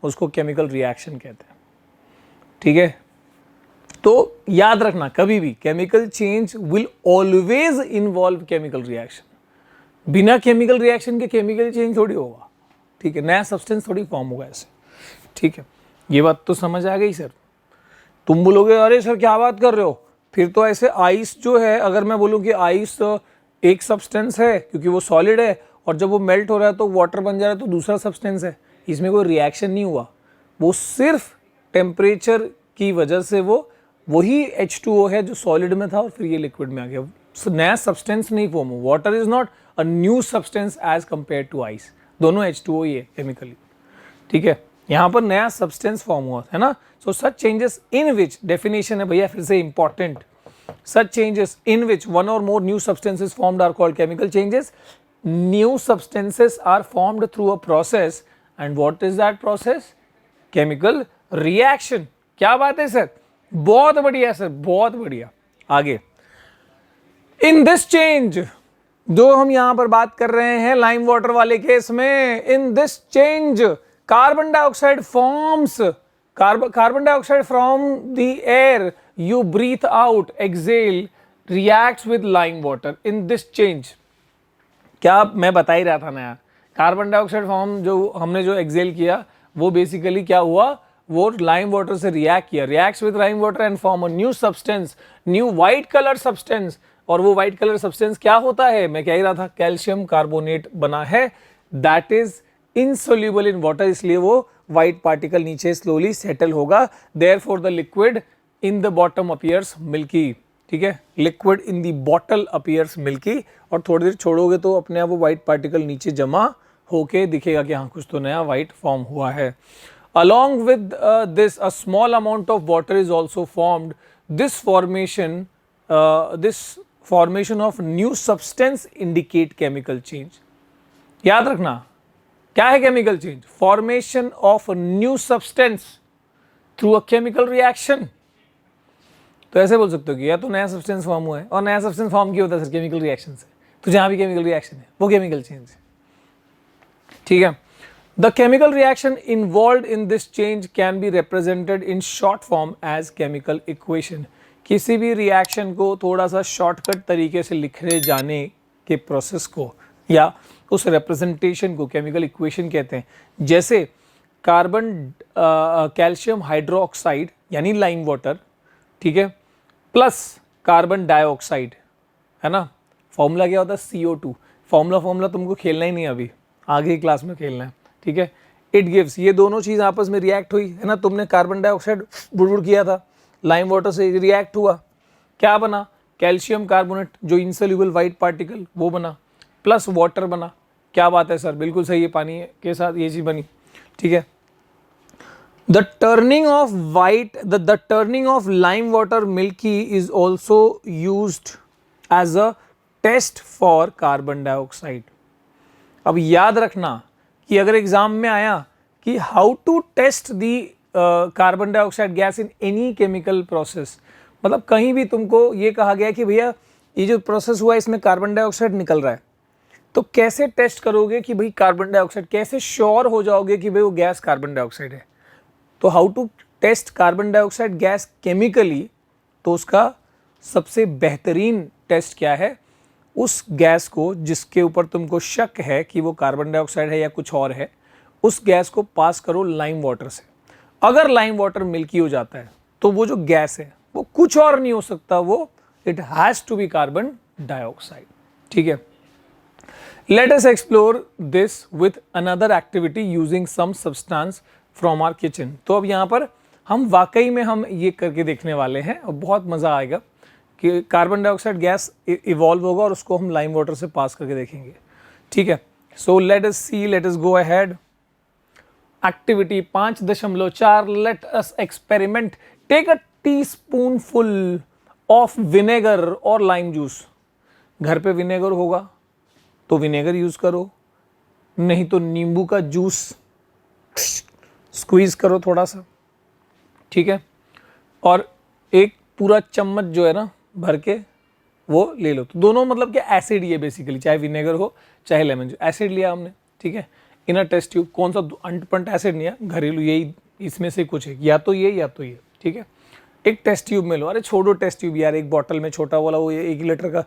उसको chemical reaction कहते हैं। ठीक है, तो याद रखना कभी भी chemical change will always involve chemical reaction. बिना केमिकल रिएक्शन के केमिकल चेंज थोड़ी होगा। ठीक है, नया सब्सटेंस थोड़ी फॉर्म होगा ऐसे। ठीक है, ये बात तो समझ आ गई सर। तुम बोलोगे अरे सर क्या बात कर रहे हो, फिर तो ऐसे आइस जो है, अगर मैं बोलूं कि आइस एक सब्सटेंस है क्योंकि वो सॉलिड है और जब वो मेल्ट हो रहा है तो वाटर बन जा रहा है तो दूसरा सब्सटेंस है, इसमें कोई रिएक्शन नहीं हुआ, वो सिर्फ टेम्परेचर की वजह से वो वही H2O है जो सॉलिड में था और फिर ये लिक्विड में आ गया। नया सब्सटेंस नहीं फॉर्म हुआ। Water is not a new substance as compare to ice, दोनों H2O ही है केमिकली। ठीक है, यहां पर नया सब्सटेंस फॉर्म हुआ है ना। सो सच चेंजेस इन विच, डेफिनेशन है भैया फिर से important, such changes in which one or more new substances formed are called chemical changes. New substances are formed through a process and what is that process? Chemical reaction. क्या बात है sir, बहुत बढ़िया sir, बहुत बढ़िया। आगे इन this change, जो हम यहां पर बात कर रहे हैं लाइम वाटर वाले केस में, इन this change carbon dioxide forms, carbon dioxide from the air you breathe out, exhale, reacts with lime water in this change। क्या मैं बता ही रहा था ना यार, कार्बन डाइऑक्साइड फॉर्म जो हमने जो एक्सेल किया वो बेसिकली क्या हुआ, वो लाइम वाटर से रिएक्ट किया, reacts with lime water and form a new substance, new white colour substance. और वो व्हाइट कलर सब्सटेंस क्या होता है, मैं कह ही रहा था कैल्शियम कार्बोनेट बना है, that is insoluble in water, इसलिए वो व्हाइट पार्टिकल नीचे स्लोली सेटल होगा। Therefore the liquid in the bottom appears milky. ठीक है, liquid in the bottle appears milky, और थोड़ी देर छोड़ोगे तो अपने आप वो व्हाइट पार्टिकल नीचे जमा होके दिखेगा कि हाँ कुछ तो नया व्हाइट फॉर्म हुआ है। Along with this a small amount of water is also formed. This formation of new substance indicate chemical change. याद रखना क्या है chemical change? Formation of new substance through a chemical reaction. तो ऐसे बोल सकते हो कि या तो नया सब्सटेंस फॉर्म हुआ है, और नया सब्सटेंस फॉर्म किया होता है सर केमिकल रिएक्शन से, तो जहां भी केमिकल रिएक्शन है वो केमिकल चेंज है। ठीक है, the chemical reaction involved in this change can be represented in short form as chemical equation. किसी भी रिएक्शन को थोड़ा सा शॉर्टकट तरीके से लिखे जाने के प्रोसेस को या उस रिप्रेजेंटेशन को केमिकल इक्वेशन कहते हैं। जैसे कार्बन कैल्शियम हाइड्रोक्साइड यानी लाइम वाटर, ठीक है, प्लस कार्बन डाइऑक्साइड, है ना, फॉर्मूला क्या होता है? CO2। फॉर्मूला तुमको खेलना ही नहीं, अभी आगे की क्लास में खेलना है। ठीक है, इट गिव्स, ये दोनों चीज आपस में रिएक्ट हुई है ना, तुमने कार्बन डाइऑक्साइड बुड़बुड़ किया था, लाइम वाटर से रिएक्ट हुआ, क्या बना? कैल्शियम कार्बोनेट जो इनसोल्यूबल व्हाइट पार्टिकल वो बना, प्लस वाटर बना। क्या बात है सर, बिल्कुल सही है, पानी के साथ ये चीज बनी। ठीक है, the turning of lime water milky is also used as a test for carbon dioxide. अब याद रखना कि अगर एग्जाम में आया कि how to test the carbon dioxide gas in any chemical process, मतलब कहीं भी तुमको ये कहा गया कि भैया ये जो प्रोसेस हुआ है इसमें कार्बन डाइऑक्साइड निकल रहा है, तो कैसे टेस्ट करोगे कि भाई कार्बन डाइऑक्साइड, कैसे श्योर हो जाओगे कि भाई वो गैस कार्बन डाइऑक्साइड है? तो how to test carbon dioxide gas chemically, तो उसका सबसे बेहतरीन टेस्ट क्या है? उस गैस को जिसके ऊपर तुमको शक है कि वो कार्बन डाइऑक्साइड है या कुछ और है, उस गैस को पास करो लाइम वाटर से। अगर लाइम वाटर मिल्की हो जाता है तो वो जो गैस है वो कुछ और नहीं हो सकता, वो it has to be carbon dioxide. ठीक है, let us explore this with another activity using some substance from our kitchen। तो अब यहाँ पर हम वाकई में हम ये करके देखने वाले हैं और बहुत मज़ा आएगा कि कार्बन डाइऑक्साइड गैस इवॉल्व होगा और उसको हम लाइम वाटर से पास करके देखेंगे। ठीक है, so let us see, let us go ahead. Activity 5.4 let us experiment take a teaspoonful of vinegar or lime juice. घर पे विनेगर होगा तो विनेगर यूज करो, नहीं तो नींबू का जूस स्क्वीज करो थोड़ा सा, ठीक है, और एक पूरा चम्मच जो है ना भर के वो ले लो। तो दोनों मतलब कि एसिड ही है बेसिकली, चाहे विनेगर हो चाहे लेमन जूस, एसिड लिया हमने, ठीक है, इन अ टेस्ट ट्यूब। कौन सा अंट-पंट एसिड नहीं है, घरेलू यही, इसमें से कुछ है, या तो ये या तो ये, ठीक है। एक टेस्ट ट्यूब में लो, अरे छोड़ो टेस्ट ट्यूब यार, एक बॉटल में छोटा वाला वो 1 लीटर का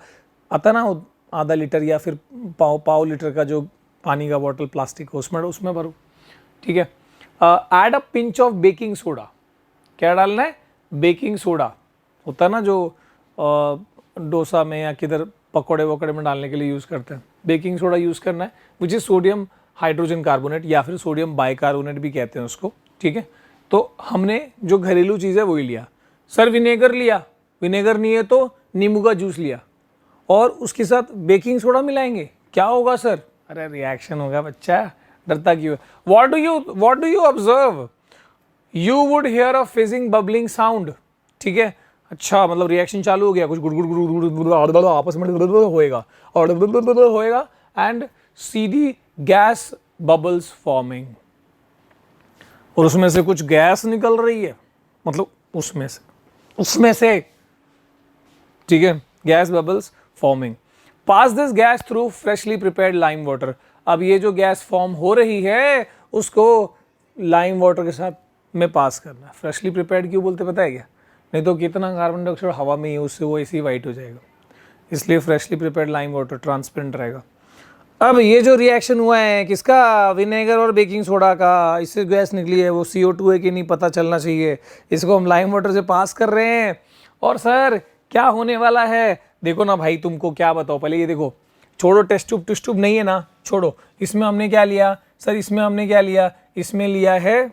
आता ना, आधा लीटर या फिर पाव लीटर का जो पानी का बॉटल प्लास्टिक हो, उसमें भरो, ठीक है। Add a pinch of baking soda. क्या डालना है? बेकिंग सोडा होता है ना जो डोसा में या किधर पकौड़े वकौड़े में डालने के लिए यूज़ करते हैं, बेकिंग सोडा यूज़ करना है, which is sodium hydrogen carbonate या फिर सोडियम बाइकार्बोनेट भी कहते हैं उसको, ठीक है। तो हमने जो घरेलू चीज़ है वही लिया। सर विनेगर लिया, विनेगर नहीं है तो नींबू का जूस लिया और उसके साथ बेकिंग सोडा मिलाएंगे, क्या होगा सर? अरे रिएक्शन होगा बच्चा, डरता क्यों है? What do you observe? You would hear a fizzing bubbling sound, ठीक है। अच्छा, मतलब रिएक्शन चालू हो गया, कुछ गुड़ गुड़ गुड़ गुड़ आपस में होएगा और होएगा and Sidhi gas bubbles forming, और उसमें से कुछ गैस निकल रही है, मतलब उसमें से ठीक है, gas bubbles forming. Pass this gas through freshly prepared lime water. अब ये जो गैस फॉर्म हो रही है उसको लाइम वाटर के साथ में पास करना है। फ्रेशली प्रिपेयर्ड क्यों बोलते पता है क्या? नहीं तो कितना कार्बन डाइऑक्साइड हवा में ही उससे वो ऐसे ही वाइट हो जाएगा, इसलिए freshly prepared lime water transparent रहेगा। अब ये जो रिएक्शन हुआ है किसका? विनेगर और बेकिंग सोडा का, इससे गैस निकली है, वो CO2 है कि नहीं पता चलना चाहिए, इसको हम लाइम वाटर से पास कर रहे हैं। और सर क्या होने वाला है? देखो ना भाई, तुमको क्या बताओ, पहले ये देखो, छोड़ो टेस्ट ट्यूब नहीं है ना, छोड़ो। इसमें हमने क्या लिया सर? इसमें हमने क्या लिया? इसमें लिया है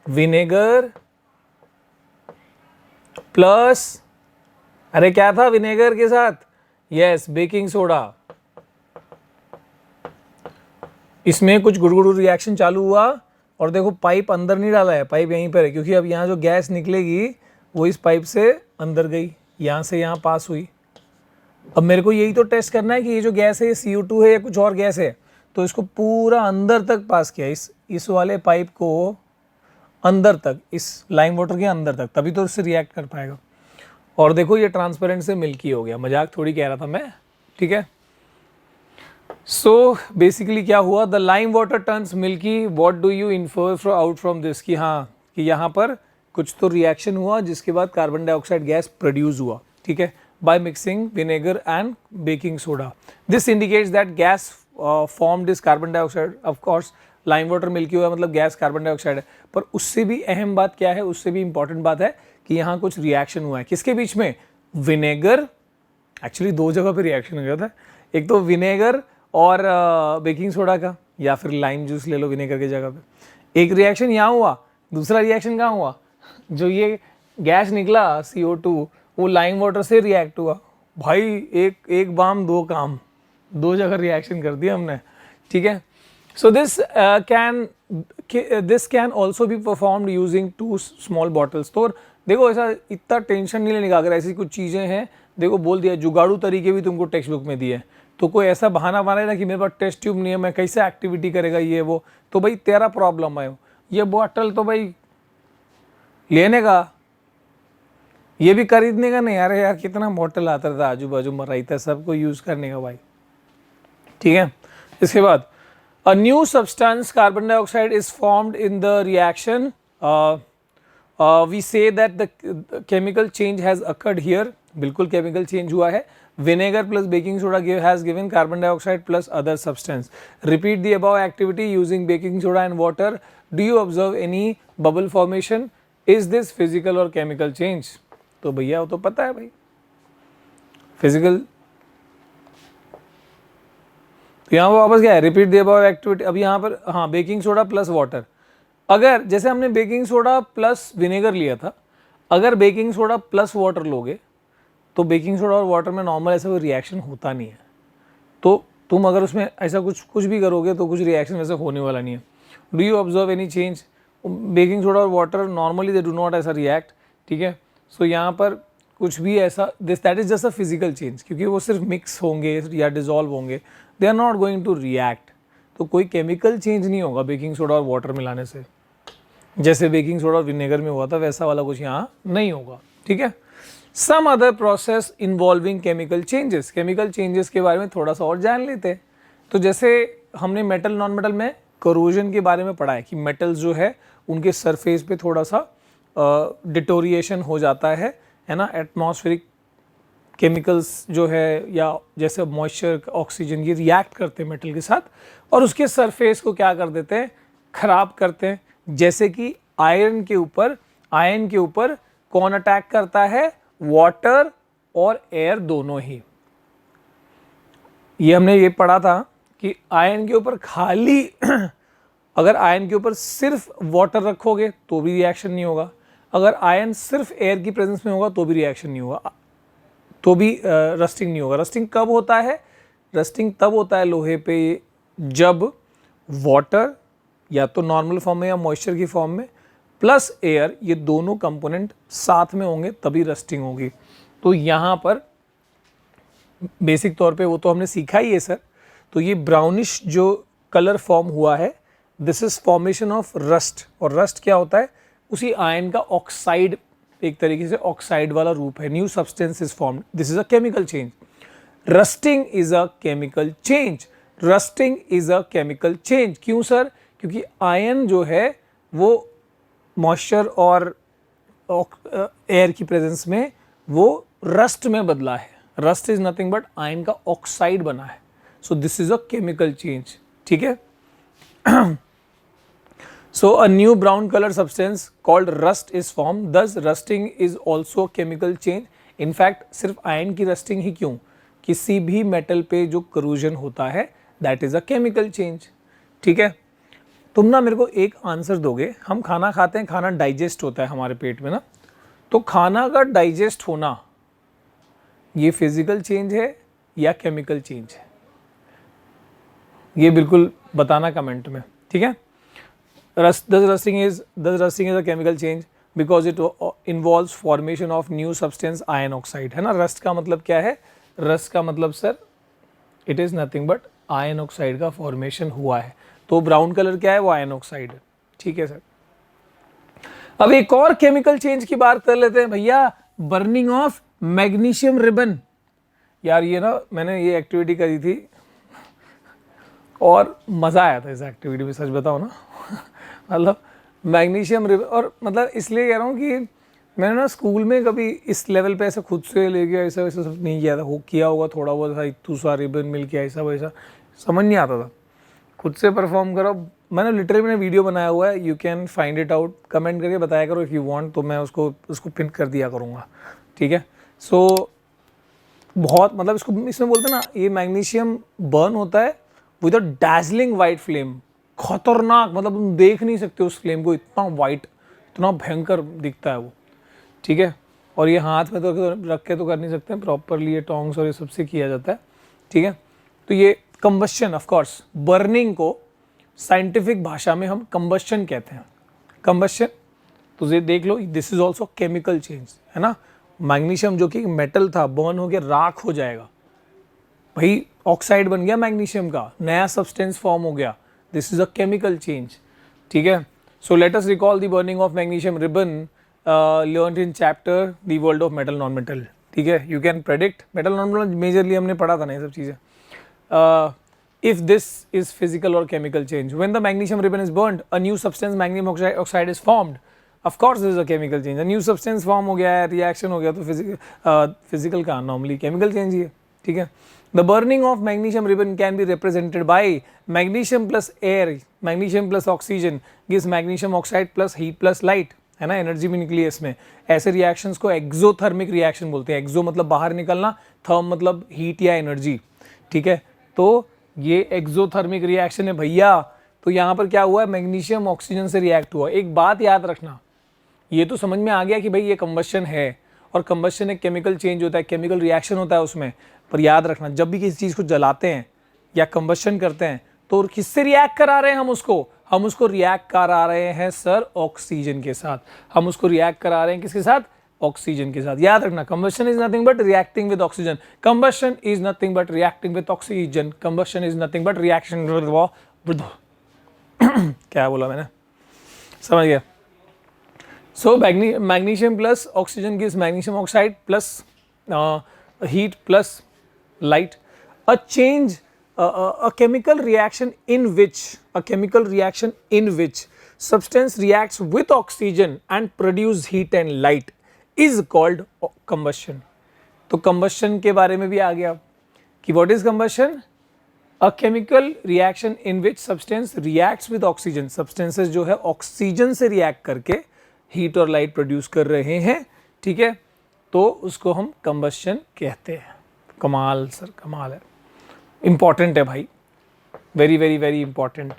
विनेगर प्लस, अरे क्या था विनेगर के साथ? Yes, baking soda. इसमें कुछ गुड़गुड़ रिएक्शन चालू हुआ और देखो पाइप अंदर नहीं डाला है, पाइप यहीं पर है, क्योंकि अब यहाँ जो गैस निकलेगी वो इस पाइप से अंदर गई, यहाँ से यहाँ पास हुई। अब मेरे को यही तो टेस्ट करना है कि ये जो गैस है ये CO2 है या कुछ और गैस है, तो इसको पूरा अंदर तक पास किया, इस वाले पाइप को अंदर तक, इस लाइम वाटर के अंदर तक, तभी तो इससे रिएक्ट कर पाएगा। और देखो ये ट्रांसपेरेंट से मिल्की हो गया, मजाक थोड़ी कह रहा था मैं, ठीक है। सो बेसिकली क्या हुआ? The lime water turns milky. What do you infer out from this? कि हाँ, कि यहाँ पर कुछ तो रिएक्शन हुआ जिसके बाद कार्बन डाइऑक्साइड गैस प्रोड्यूस हुआ, ठीक है, by mixing vinegar and baking soda. This indicates that gas formed is carbon dioxide. Of course lime water milky हुआ मतलब गैस कार्बन डाइऑक्साइड है, पर उससे भी अहम बात क्या है, उससे भी इंपॉर्टेंट बात है कि यहाँ कुछ रिएक्शन हुआ है। किसके बीच में? विनेगर, एक्चुअली 2 जगह पे रिएक्शन हो गया था, एक तो विनेगर और बेकिंग सोडा का, या फिर लाइम जूस ले लो विनेगर की जगह पे। एक रिएक्शन यहाँ हुआ, दूसरा रिएक्शन कहाँ हुआ? जो ये गैस निकला CO2 वो लाइम वाटर से रिएक्ट हुआ। भाई एक बाम 2 काम, 2 जगह रिएक्शन कर दिया हमने, ठीक है। So this can also be performed using 2 small bottles. तो देखो ऐसा इतना टेंशन नहीं लेने का, अगर ऐसी कुछ चीज़ें हैं, देखो बोल दिया, जुगाड़ू तरीके भी तुमको टेक्स्ट बुक में दिए हैं, तो कोई ऐसा बहाना बना ना कि मेरे पास टेस्ट ट्यूब नहीं है, मैं कैसे एक्टिविटी करेगा ये वो, तो भाई तेरा प्रॉब्लम है। ये बॉटल तो भाई लेने का, ये भी खरीदने का नहीं। अरे यार कितना बॉटल आता था, आजू बाजू में रहता है, सबको यूज करने का भाई, ठीक है। इसके बाद a new substance carbon dioxide is formed in the reaction. We say that the chemical change has occurred here. बिल्कुल केमिकल चेंज हुआ है। Vinegar plus baking soda has given carbon dioxide plus other substance. Repeat the above activity using baking soda and water. Do you observe any bubble formation? Is this physical or chemical change? तो भैया वो तो पता है भाई, physical. तो यहाँ वापस क्या है? Repeat the above activity. अब यहाँ पर हाँ, बेकिंग सोडा प्लस वाटर। अगर जैसे हमने बेकिंग सोडा प्लस विनेगर लिया था, अगर बेकिंग सोडा प्लस वाटर लोगे तो बेकिंग सोडा और वाटर में नॉर्मल ऐसा कोई रिएक्शन होता नहीं है। तो तुम अगर उसमें ऐसा कुछ भी करोगे तो कुछ रिएक्शन वैसे होने वाला नहीं है। Do you observe any change? Baking soda और water normally they do not ऐसा रिएक्ट, ठीक है। सो यहाँ पर कुछ भी ऐसा that is just a physical change, क्योंकि वो सिर्फ मिक्स होंगे या डिजोल्व होंगे, they are not going to react. तो कोई केमिकल चेंज नहीं होगा बेकिंग सोडा और वाटर मिलाने से, जैसे बेकिंग सोडा और विनेगर में हुआ था वैसा वाला कुछ यहाँ नहीं होगा, ठीक है। Some other process involving chemical changes, chemical changes के बारे में थोड़ा सा और जान लेते हैं। तो जैसे हमने मेटल नॉन मेटल में करोजन के बारे में पढ़ा है कि मेटल्स जो है उनके सरफेस पे थोड़ा सा डिटोरिएशन हो जाता है ना, एटमॉस्फेरिक केमिकल्स जो है या जैसे मॉइस्चर, ऑक्सीजन, ये रिएक्ट करते हैं मेटल के साथ और उसके सरफेस को क्या कर देते हैं, खराब करते हैं। जैसे कि आयरन के ऊपर कौन अटैक करता है, वाटर और एयर दोनों ही। ये हमने ये पढ़ा था कि आयरन के ऊपर खाली अगर आयरन के ऊपर सिर्फ वाटर रखोगे तो भी रिएक्शन नहीं होगा, अगर आयरन सिर्फ एयर की प्रेजेंस में होगा तो भी रिएक्शन नहीं होगा, तो भी रस्टिंग नहीं होगा। रस्टिंग कब होता है? रस्टिंग तब होता है लोहे पे जब वाटर या तो नॉर्मल फॉर्म में या मॉइस्चर की फॉर्म में प्लस एयर, ये दोनों कंपोनेंट साथ में होंगे तभी रस्टिंग होगी। तो यहाँ पर बेसिक तौर पे वो तो हमने सीखा ही है सर। तो ये ब्राउनिश जो कलर फॉर्म हुआ है, this is formation of rust. और रस्ट क्या होता है? उसी आयन का ऑक्साइड, एक तरीके से ऑक्साइड वाला रूप है। New substance is formed, this is a chemical change. Rusting is a chemical change, rusting is a chemical change. क्यों सर? क्योंकि आयन जो है वो मॉइस्चर और एयर की प्रेजेंस में वो रस्ट में बदला है। Rust is nothing but ion का ऑक्साइड बना है। So this is a chemical change, ठीक है। So a new brown color substance called rust is formed. Thus rusting is also a chemical change. In fact सिर्फ ion की rusting ही क्यों, किसी भी मेटल पे जो करूजन होता है that is a chemical change, ठीक है। तुम ना मेरे को एक आंसर दोगे, हम खाना खाते हैं, खाना डाइजेस्ट होता है हमारे पेट में ना, तो खाना का डाइजेस्ट होना ये फिजिकल चेंज है या केमिकल चेंज है? ये बिल्कुल बताना कमेंट में, ठीक है। Thus rusting is a chemical change because it involves formation of new substance iron oxide, है ना। रस्ट का मतलब क्या है? रस्ट का मतलब sir it is nothing but ion oxide का फॉर्मेशन हुआ है। तो ब्राउन कलर क्या है? वो आयन ऑक्साइड है, ठीक है सर। अब एक और केमिकल चेंज की बात कर लेते हैं भैया, बर्निंग ऑफ मैग्नीशियम रिबन। यार ये ना मैंने ये एक्टिविटी करी थी और मज़ा आया था इस एक्टिविटी में, सच बताओ ना। मतलब मैग्नीशियम रिबन, और मतलब इसलिए कह रहा हूँ कि मैंने ना स्कूल में कभी इस लेवल पे ऐसा खुद से ले गया ऐसा वैसा सब नहीं किया था। हो किया होगा थोड़ा बहुत, था इतू सा रिबन मिल के ऐसा वैसा, समझ नहीं आता था। खुद से परफॉर्म करो। मैंने लिटरली मैंने वीडियो बनाया हुआ है, you can find it out, comment करके बताया करो इफ़ यू वांट, तो मैं उसको पिन कर दिया करूँगा, ठीक है। सो बहुत मतलब इसमें बोलते हैं ना, ये मैग्नीशियम बर्न होता है with a dazzling white flame. खतरनाक, मतलब तुम देख नहीं सकते उस फ्लेम को, इतना वाइट, इतना भयंकर दिखता है वो, ठीक है। और ये हाथ में तो रख के तो कर नहीं सकते प्रॉपरली, ये टोंग्स और ये सबसे किया जाता है, ठीक है। तो ये कंबस्शन, ऑफ कोर्स बर्निंग को साइंटिफिक भाषा में हम कंबस्शन कहते हैं। कंबस्शन, तो ये देख लो, this is also chemical change, है ना। मैग्नीशियम जो कि मेटल था बर्न हो गया, राख हो जाएगा भाई, ऑक्साइड बन गया मैग्नीशियम का, नया सब्सटेंस फॉर्म हो गया, this is a chemical change, ठीक है। So let us recall the burning of magnesium ribbon learned in chapter the world of metal non metal, ठीक है। You can predict, metal non metal majorly हमने पढ़ा था ना ये सब चीज़ें। if this is physical or chemical change, when the magnesium ribbon is burned, a new substance magnesium oxide is formed. Of course this is a chemical change, a new substance form हो गया है, reaction हो गया, तो physical का normally chemical change ही है, ठीक है। The burning of magnesium ribbon can be represented by magnesium plus air, magnesium plus oxygen gives magnesium oxide plus heat plus light, है ना। एनर्जी भी निकली है इसमें। ऐसे रिएक्शंस को एक्सोथर्मिक रिएक्शन बोलते हैं। एक्सो मतलब बाहर निकलना, थर्म मतलब हीट या एनर्जी, ठीक है। तो ये एक्सोथर्मिक रिएक्शन है भैया। तो यहाँ पर क्या हुआ है, मैग्नीशियम ऑक्सीजन से रिएक्ट हुआ। एक बात याद रखना, ये तो समझ में आ गया कि भाई ये कंबस्शन है, और कंबस्शन एक केमिकल चेंज होता है, केमिकल रिएक्शन होता है उसमें। पर याद रखना, जब भी किसी चीज़ को जलाते हैं या कंबस्शन करते हैं तो किससे रिएक्ट करा रहे हैं हम उसको, हम उसको रिएक्ट करा रहे हैं सर ऑक्सीजन के साथ। हम उसको रिएक्ट करा रहे हैं किसके साथ? ऑक्सीजन के साथ। याद रखना, combustion is nothing but reacting with oxygen. Combustion is nothing but reacting with oxygen. Combustion is nothing but reaction with क्या बोला मैंने, समझ गया? So magnesium plus oxygen gives magnesium oxide plus heat plus light. A change, a chemical reaction in which substance reacts with oxygen and produce heat and light is called combustion. तो combustion के बारे में भी आ गया कि what is combustion? A chemical reaction in which substance reacts with oxygen. Substances जो है oxygen से रिएक्ट करके हीट और लाइट प्रोड्यूस कर रहे हैं, ठीक है, तो उसको हम कंबस्शन कहते हैं। कमाल सर, कमाल है, इंपॉर्टेंट है भाई, very very very important.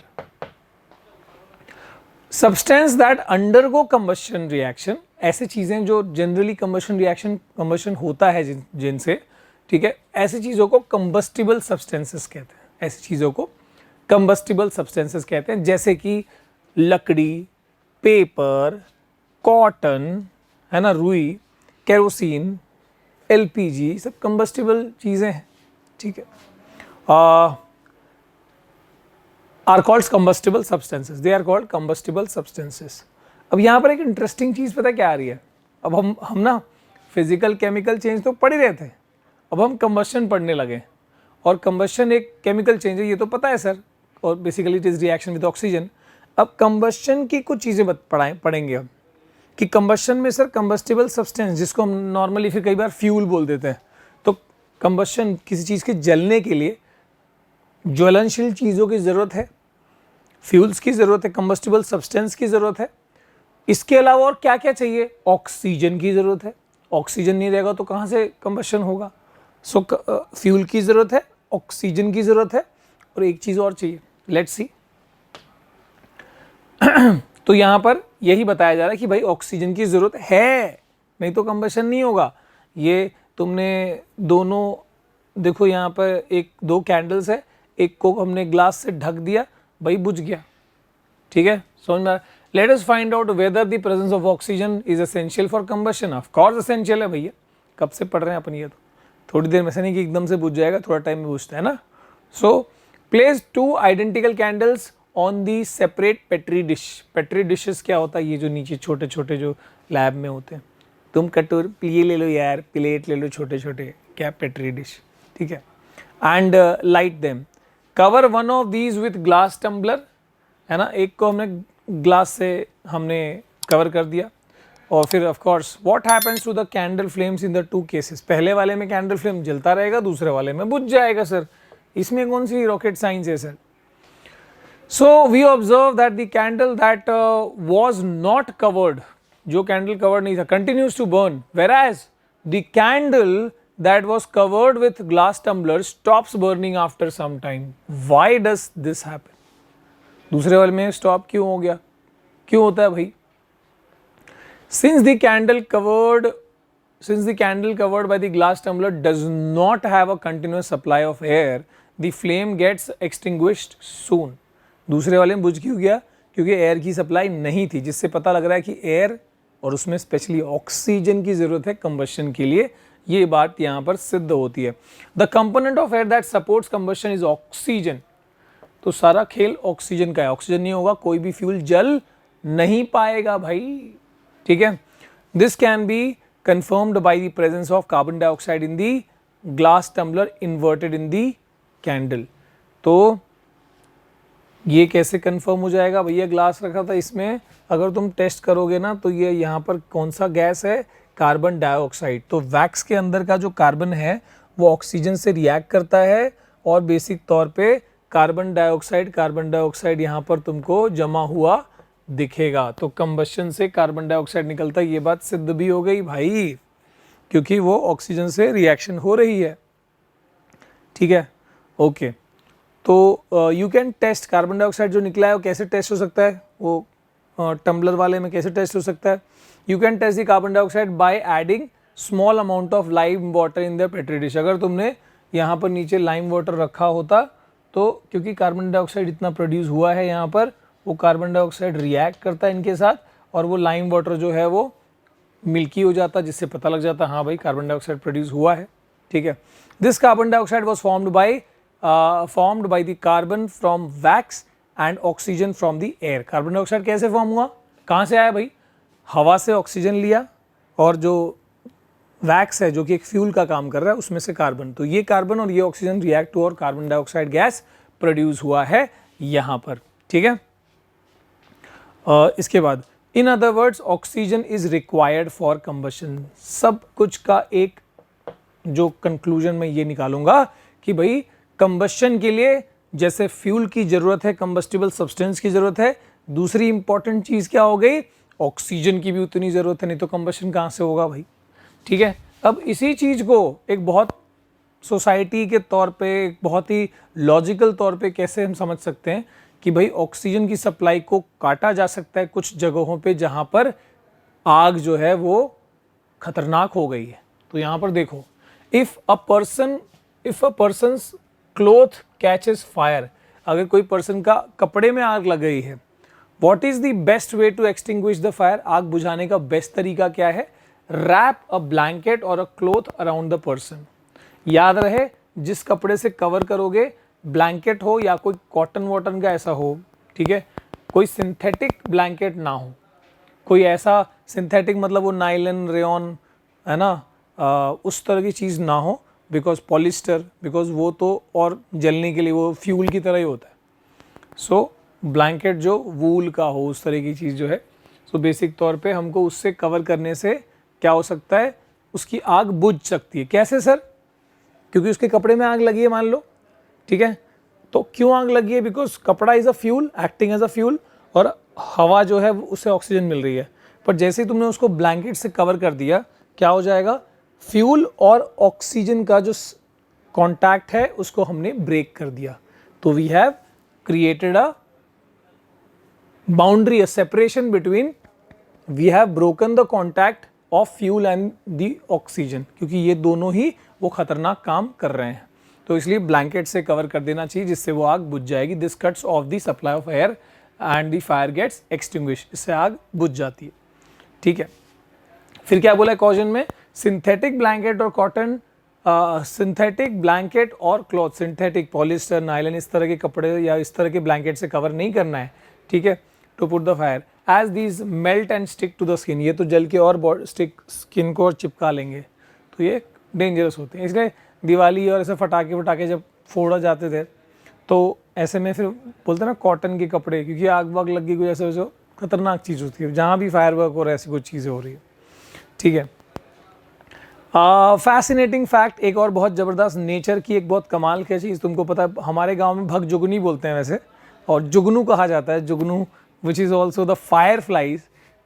Substance that undergo combustion reaction, ऐसे चीजें जो जनरली कंबस्शन होता है जिनसे, ठीक है, ऐसी चीजों को कंबस्टिबल सब्सटेंसेस कहते हैं। ऐसी चीजों को कंबस्टिबल सब्सटेंसेस कहते हैं, जैसे कि लकड़ी, पेपर, कॉटन, है ना, रुई, केरोसिन, एलपीजी, सब कंबस्टिबल चीजें हैं, ठीक है, are called combustible substances, they are called combustible substances. अब यहाँ पर एक इंटरेस्टिंग चीज पता क्या आ रही है, अब हम ना फिजिकल केमिकल चेंज तो पढ़ ही रहे थे, अब हम कंबस्शन पढ़ने लगे, और कंबस्शन एक केमिकल चेंज है ये तो पता है सर, और basically it is reaction with oxygen. अब कंबस्शन की कुछ चीजें पढ़ेंगे हम कि कंबस्शन में सर कंबस्टिबल सब्सटेंस, जिसको हम नॉर्मली फिर कई बार फ्यूल बोल देते हैं, तो कंबस्शन किसी चीज़ के जलने के लिए ज्वलनशील चीज़ों की ज़रूरत है, फ्यूल्स की ज़रूरत है, कंबस्टिबल सब्सटेंस की ज़रूरत है। इसके अलावा और क्या क्या चाहिए? ऑक्सीजन की ज़रूरत है, ऑक्सीजन नहीं रहेगा तो कहाँ से कंबस्शन होगा? सो फ्यूल की ज़रूरत है, ऑक्सीजन की ज़रूरत है, और एक चीज़ और चाहिए, लेट्स सी। तो यहाँ पर यही बताया जा रहा है कि भाई ऑक्सीजन की ज़रूरत है, नहीं तो कंबशन नहीं होगा। ये तुमने दोनों देखो, यहाँ पर एक दो कैंडल्स है, एक को हमने ग्लास से ढक दिया, भाई बुझ गया, ठीक है, समझ में? Let us find out whether the presence of oxygen is essential for combustion. Of course essential है भैया, कब से पढ़ रहे हैं अपन ये, तो थोड़ी देर में से नहीं कि एकदम से बुझ जाएगा, थोड़ा टाइम में बुझता है ना। So place 2 identical candles on the separate petri dish. Petri dishes क्या होता है? ये जो नीचे छोटे छोटे जो लैब में होते हैं, तुम कटोर ये ले लो यार, प्लेट ले लो छोटे छोटे, क्या पेट्री डिश, ठीक है, and light them. Cover one of these with glass tumbler, है ना, एक को हमने ग्लास से हमने कवर कर दिया, और फिर of course what happens to the candle flames in the 2 cases. पहले वाले में कैंडल फ्लेम जलता रहेगा, दूसरे वाले में बुझ जाएगा सर, इसमें कौन सी रॉकेट साइंस है sir? So we observe that the candle that was not covered, जो candle covered नहीं था, continues to burn, whereas the candle that was covered with glass tumbler stops burning after some time. Why does this happen? दूसरे वाले में stop क्यों हो गया? क्यों होता है भाई? Since the candle covered by the glass tumbler does not have a continuous supply of air, the flame gets extinguished soon. दूसरे वाले में बुझ क्यों गया? क्योंकि एयर की सप्लाई नहीं थी, जिससे पता लग रहा है कि एयर और उसमें स्पेशली ऑक्सीजन की जरूरत है कंबशन के लिए। ये बात यहाँ पर सिद्ध होती है। The component of air that supports combustion is oxygen. तो सारा खेल ऑक्सीजन का है, ऑक्सीजन नहीं होगा कोई भी फ्यूल जल नहीं पाएगा भाई, ठीक है। This can be confirmed by the presence of carbon dioxide in the glass tumbler inverted in the candle. तो ये कैसे कंफर्म हो जाएगा भैया? ग्लास रखा था, इसमें अगर तुम टेस्ट करोगे ना तो ये यहाँ पर कौन सा गैस है? Carbon dioxide. तो वैक्स के अंदर का जो कार्बन है वो ऑक्सीजन से रिएक्ट करता है, और बेसिक तौर पे कार्बन डाइऑक्साइड यहाँ पर तुमको जमा हुआ दिखेगा। तो कंबशन से कार्बन डाइऑक्साइड निकलता है, ये बात सिद्ध भी हो गई भाई, क्योंकि वो ऑक्सीजन से रिएक्शन हो रही है, ठीक है, ओके। तो you can test carbon dioxide जो निकला है वो कैसे टेस्ट हो सकता है? वो टम्बलर वाले में कैसे टेस्ट हो सकता है? You can test the carbon dioxide by adding small amount of lime water in the petri dish. अगर तुमने यहाँ पर नीचे लाइम वाटर रखा होता तो, क्योंकि कार्बन डाइऑक्साइड इतना प्रोड्यूस हुआ है यहाँ पर, वो कार्बन डाइऑक्साइड रिएक्ट करता है इनके साथ और वो लाइम वाटर जो है वो मिल्की हो जाता है, जिससे पता लग जाता है हाँ भाई कार्बन डाइऑक्साइड प्रोड्यूस हुआ है। ठीक है, this carbon dioxide was formed by the carbon from wax and oxygen from the air. Carbon dioxide कैसे फॉर्म हुआ, कहाँ से आया भाई, हवा से ऑक्सीजन लिया और जो वैक्स है जो कि एक फ्यूल का काम कर रहा है उसमें से कार्बन, तो ये कार्बन और ये ऑक्सीजन रिएक्ट हुआ और कार्बन डाइऑक्साइड गैस प्रोड्यूस हुआ है यहाँ पर। ठीक है, इसके बाद in other words oxygen is required for combustion. सब कुछ का एक जो कंक्लूजन में ये निकालूंगा कि भाई कंबशन के लिए जैसे फ्यूल की जरूरत है, कंबस्टिबल सब्सटेंस की जरूरत है, दूसरी इंपॉर्टेंट चीज क्या हो गई, ऑक्सीजन की भी उतनी जरूरत है, नहीं तो कंबशन कहाँ से होगा भाई। ठीक है, अब इसी चीज को एक बहुत सोसाइटी के तौर पे, एक बहुत ही लॉजिकल तौर पे कैसे हम समझ सकते हैं कि भाई ऑक्सीजन की सप्लाई को काटा जा सकता है कुछ जगहों पे जहां पर आग जो है वो खतरनाक हो गई है। तो यहां पर देखो, if a persons cloth catches fire, अगर कोई पर्सन का कपड़े में आग लग गई है, what is the best way to extinguish the fire, आग बुझाने का बेस्ट तरीका क्या है, रैप अ ब्लैंकेट और a cloth around the person. याद रहे जिस कपड़े से कवर करोगे, ब्लैंकेट हो या कोई कॉटन वॉटन का ऐसा हो, ठीक है, कोई सिंथेटिक ब्लैंकेट ना हो, कोई ऐसा सिंथेटिक मतलब वो नाइलन रेयन है ना, उस तरह की चीज़ ना हो, बिकॉज पॉलिस्टर, बिकॉज वो तो और जलने के लिए वो फ्यूल की तरह ही होता है। सो ब्लैंकेट जो वूल का हो उस तरह की चीज़ जो है, सो बेसिक तौर पे हमको उससे कवर करने से क्या हो सकता है, उसकी आग बुझ सकती है। कैसे सर, क्योंकि उसके कपड़े में आग लगी है मान लो, ठीक है, तो क्यों आग लगी है, बिकॉज कपड़ा is a fuel, acting as a fuel, और हवा जो है उससे ऑक्सीजन मिल रही है। पर जैसे ही तुमने उसको ब्लैंकेट से कवर कर दिया, क्या हो जाएगा, फ्यूल और ऑक्सीजन का जो कॉन्टैक्ट है उसको हमने ब्रेक कर दिया। तो we have created a boundary, a separation between, we have broken the contact of fuel and the oxygen, क्योंकि ये दोनों ही वो खतरनाक काम कर रहे हैं। तो इसलिए ब्लैंकेट से कवर कर देना चाहिए जिससे वो आग बुझ जाएगी। This cuts off the supply of air and the fire gets extinguish, इससे आग बुझ जाती है। ठीक है, फिर क्या बोला कॉजन में, सिंथेटिक ब्लैंकेट और कॉटन, सिंथेटिक ब्लैंकेट और क्लॉथ, सिंथेटिक पॉलिस्टर नाइलन इस तरह के कपड़े या इस तरह के ब्लैंकेट से कवर नहीं करना है। ठीक है, to put the fire as these melt and stick to the skin, ये तो जल के और स्किन को और चिपका लेंगे, तो ये डेंजरस होते हैं। इसलिए दिवाली और ऐसे फटाके जब फोड़ा जाते थे तो ऐसे में फिर बोलते हैं ना कॉटन के कपड़े, क्योंकि आग वाग लग गई कोई ऐसे वैसे खतरनाक चीज़ होती है जहाँ भी फायर वर्क हो रहा है, ऐसी कुछ चीज़ें हो रही है। ठीक है, फैसिनेटिंग फैक्ट, एक और बहुत ज़बरदस्त नेचर की एक बहुत कमाल की चीज़, तुमको पता है हमारे गाँव में भग जुगनी बोलते हैं वैसे, और जुगनू कहा जाता है, जुगनू which is also the fire flies,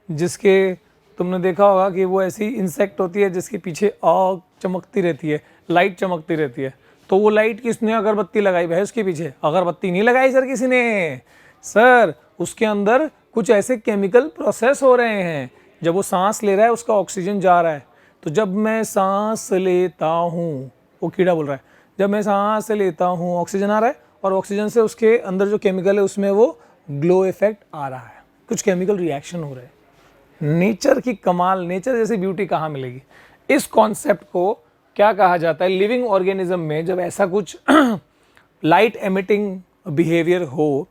जिसके तुमने देखा होगा कि वो ऐसी इंसेक्ट होती है जिसके पीछे आग चमकती रहती है, लाइट चमकती रहती है। तो वो लाइट किसने, अगरबत्ती लगाई भाई उसके पीछे, अगरबत्ती नहीं लगाई सर किसी ने, सर उसके अंदर कुछ ऐसे केमिकल प्रोसेस हो रहे हैं, जब वो सांस ले रहा है उसका ऑक्सीजन जा रहा है, तो जब मैं सांस लेता हूँ, वो कीड़ा बोल रहा है, जब मैं सांस लेता हूँ ऑक्सीजन आ रहा है, और ऑक्सीजन से उसके अंदर जो केमिकल है उसमें वो ग्लो इफेक्ट आ रहा है, कुछ केमिकल रिएक्शन हो रहे हैं। नेचर की कमाल, नेचर जैसी ब्यूटी कहाँ मिलेगी। इस कॉन्सेप्ट को क्या कहा जाता है, लिविंग ऑर्गेनिज्म में जब ऐसा कुछ लाइट एमिटिंग बिहेवियर हो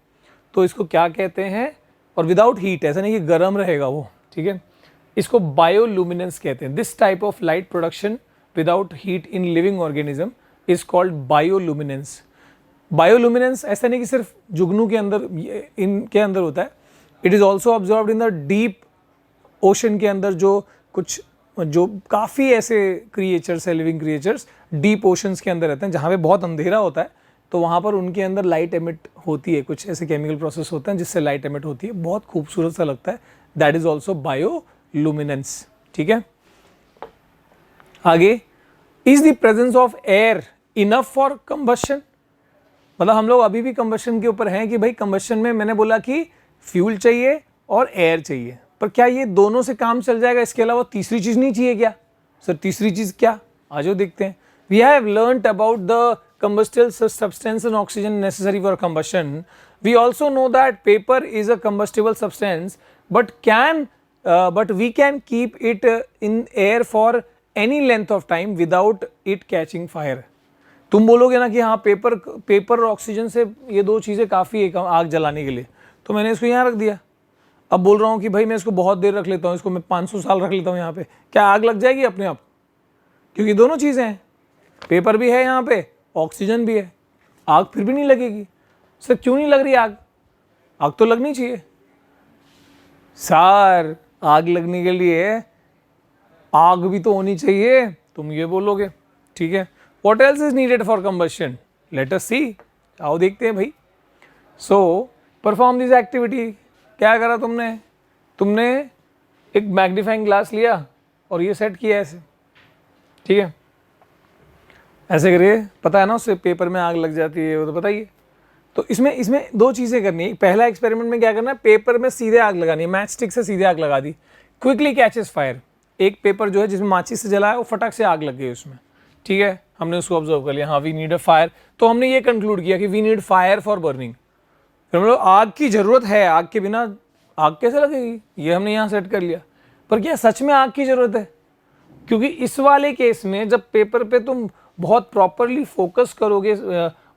तो इसको क्या कहते हैं, और विदाउट हीट, ऐसा नहीं कि गर्म रहेगा वो, ठीक है, इसको बायोलुमिनेंस कहते हैं। This type of light production without heat in living organism is called bioluminescence. Bioluminescence ऐसा नहीं कि सिर्फ जुगनू के अंदर, इनके अंदर होता है, it is also observed in the deep ocean के अंदर, जो काफ़ी ऐसे क्रिएचर्स है, लिविंग क्रिएचर्स डीप ओशंस के अंदर रहते हैं जहाँ पे बहुत अंधेरा होता है, तो वहाँ पर उनके अंदर लाइट एमिट होती है, कुछ ऐसे केमिकल प्रोसेस होते हैं जिससे लाइट एमिट होती है, बहुत खूबसूरत सा लगता है, दैट इज ऑल्सो बायोलुमिनेंस। ठीक है, आगे, is the presence of air enough for combustion, मतलब हम लोग अभी भी कंबशन के ऊपर हैं कि भाई कंबशन में मैंने बोला कि फ्यूल चाहिए और एयर चाहिए, पर क्या ये दोनों से काम चल जाएगा, इसके अलावा तीसरी चीज नहीं चाहिए क्या? सर तीसरी चीज क्या, आ जाओ देखते हैं। We have learned about the combustible substance and oxygen necessary for combustion. We also know that paper is a combustible substance, but we can keep it in air for any length of time without it catching fire. तुम बोलोगे ना कि हाँ paper और oxygen से ये दो चीज़ें काफ़ी है आग जलाने के लिए, तो मैंने इसको यहाँ रख दिया. अब बोल रहा हूँ कि भाई मैं इसको बहुत देर रख लेता हूँ, इसको मैं 500 साल रख लेता हूँ यहाँ पे, क्या आग लग जाएगी अपने आप? क्योंकि दोनों चीज़ें हैं, पेपर भी है यहाँ पे, ऑक्सीजन भी है, आग फिर भी नहीं लगेगी. सर क्यों नहीं लग रही आग? आग तो लगनी चाहिए सर. आग लगने के लिए आग भी तो होनी चाहिए, तुम ये बोलोगे. ठीक है, what else is needed for combustion? Let us see. आओ देखते हैं भाई. So perform this activity. क्या करा तुमने एक मैग्नीफाइंग ग्लास लिया और ये सेट किया ऐसे. ठीक है, ऐसे करिए. पता है ना उससे पेपर में आग लग जाती है, वो तो पता ही है. तो इसमें दो चीज़ें करनी है. पहला एक्सपेरिमेंट में क्या करना है, पेपर में सीधे आग लगानी है, मैच स्टिक से सीधे आग लगा दी, क्विकली कैचेस फायर. एक पेपर जो है जिसमें माचिस से जला है वो फटक से आग लग गई उसमें. ठीक है, हमने उसको ऑब्जर्व कर लिया, हाँ वी नीड अ फायर. तो हमने ये कंक्लूड किया कि we need fire for burning. फिर हम लोग आग की ज़रूरत है, आग के बिना आग कैसे लगेगी, ये हमने यहाँ सेट कर लिया. पर क्या सच में आग की ज़रूरत है? क्योंकि इस वाले केस में जब पेपर पे तुम बहुत प्रॉपरली फोकस करोगे,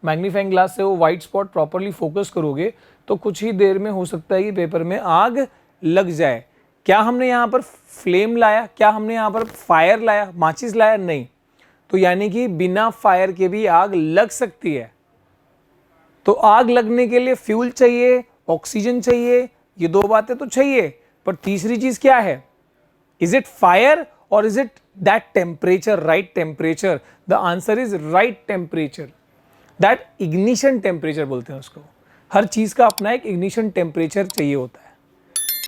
मैग्नीफाइंग ग्लास से वो वाइट स्पॉट प्रॉपरली फोकस करोगे, तो कुछ ही देर में हो सकता है कि पेपर में आग लग जाए. क्या हमने यहाँ पर फ्लेम लाया? क्या हमने यहाँ पर फायर लाया, माचिस लाया? नहीं. तो यानी कि बिना फायर के भी आग लग सकती है. तो आग लगने के लिए फ्यूल चाहिए, ऑक्सीजन चाहिए, ये दो बातें तो चाहिए. पर तीसरी चीज क्या है? इज इट फायर और is it that temperature, right temperature? The answer is right temperature. That ignition temperature बोलते हैं उसको. हर चीज का अपना एक इग्निशन टेम्परेचर चाहिए होता है.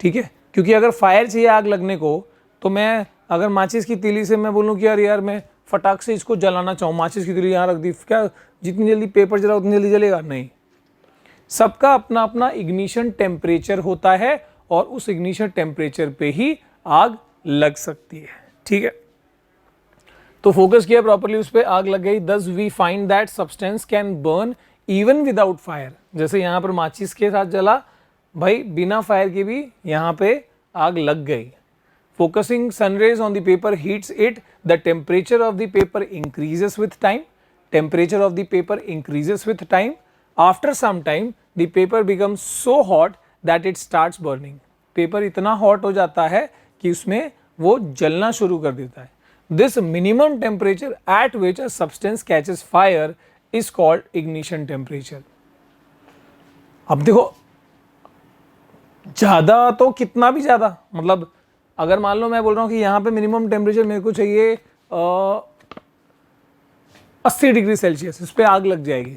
ठीक है, क्योंकि अगर फायर चाहिए आग लगने को, तो मैं अगर माचिस की तीली से मैं बोलूँ कि यार मैं फटाक से इसको जलाना चाहूँ, माचिस की तीली यहाँ रख दी, क्या जितनी जल्दी पेपर जला उतनी जल्दी जलेगा? नहीं. सबका अपना अपना इग्निशन टेम्परेचर होता है और उस इग्निशन टेम्परेचर पे ही आग लग सकती है. ठीक है, तो फोकस किया प्रॉपर्ली उस पर, आग लग गई. Thus we find that substance can burn even without fire. जैसे यहाँ पर माचिस के साथ जला, भाई बिना फायर के भी यहाँ पे आग लग गई. Focusing sun rays on the paper heats it. The temperature of the paper increases with time. Temperature of the paper increases with time. After some time, the paper becomes so hot that it starts burning. Paper इतना hot हो जाता है कि उसमें वो जलना शुरू कर देता है. This minimum temperature at which a substance catches fire is called ignition temperature. अब देखो, ज़्यादा तो कितना भी ज़्यादा, मतलब अगर मान लो मैं बोल रहा हूँ कि यहाँ पे मिनिमम टेम्परेचर मेरे को चाहिए 80 डिग्री सेल्सियस, इस पर आग लग जाएगी.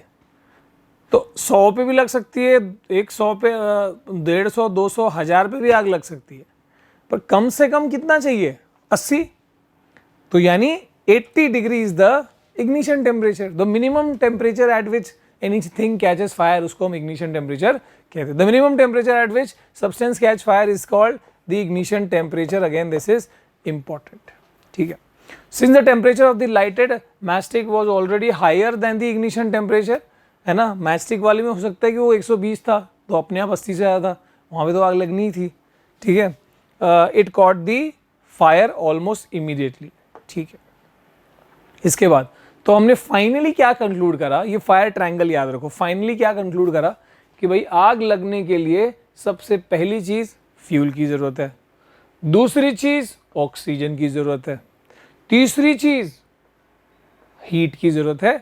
तो 100 पे भी लग सकती है, 100 पे 150, 200, 1000 पे भी आग लग सकती है. पर कम से कम कितना चाहिए? 80. तो यानी 80 degree is the ignition temperature. The minimum temperature at which anything catches fire, उसको हम इग्निशन टेम्परेचर कहते हैं. The minimum temperature at which substance catch fire is called the ignition temperature. Again, this is important. ठीक है, since the temperature of the lighted matchstick was already higher than the ignition temperature, है ना, matchstick वाले में हो सकता है कि वो 120 था तो अपने आप 80 से आया था, वहाँ पे तो आग लगनी ही थी. ठीक है, it caught the fire almost immediately. ठीक है, इसके बाद तो हमने फाइनली क्या कंक्लूड करा, ये फायर ट्रायंगल याद रखो. फाइनली क्या कंक्लूड करा कि भाई आग लगने के लिए सबसे पहली चीज़ फ्यूल की ज़रूरत है, दूसरी चीज़ ऑक्सीजन की ज़रूरत है, तीसरी चीज़ हीट की ज़रूरत है,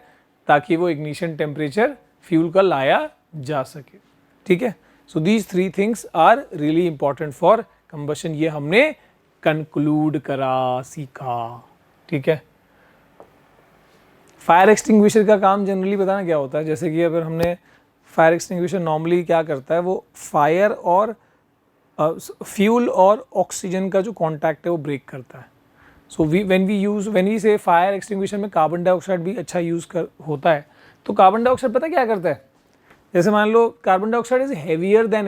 ताकि वो इग्निशन टेम्परेचर फ्यूल का लाया जा सके. ठीक है, so these 3 things are really important for combustion. ये हमने कंक्लूड करा, सीखा. ठीक है, फायर एक्सटिंग्विशर का काम जनरली बताना क्या होता है. जैसे कि अगर हमने फायर एक्सटिंग्विशर नॉर्मली क्या करता है, वो फायर और फ्यूल और ऑक्सीजन का जो कांटेक्ट है वो ब्रेक करता है. सो व्हेन वी से फायर एक्सटिंग्विशर में कार्बन डाइऑक्साइड भी अच्छा यूज़ होता है. तो कार्बन डाइऑक्साइड पता क्या करता है, जैसे मान लो carbon dioxide is heavier than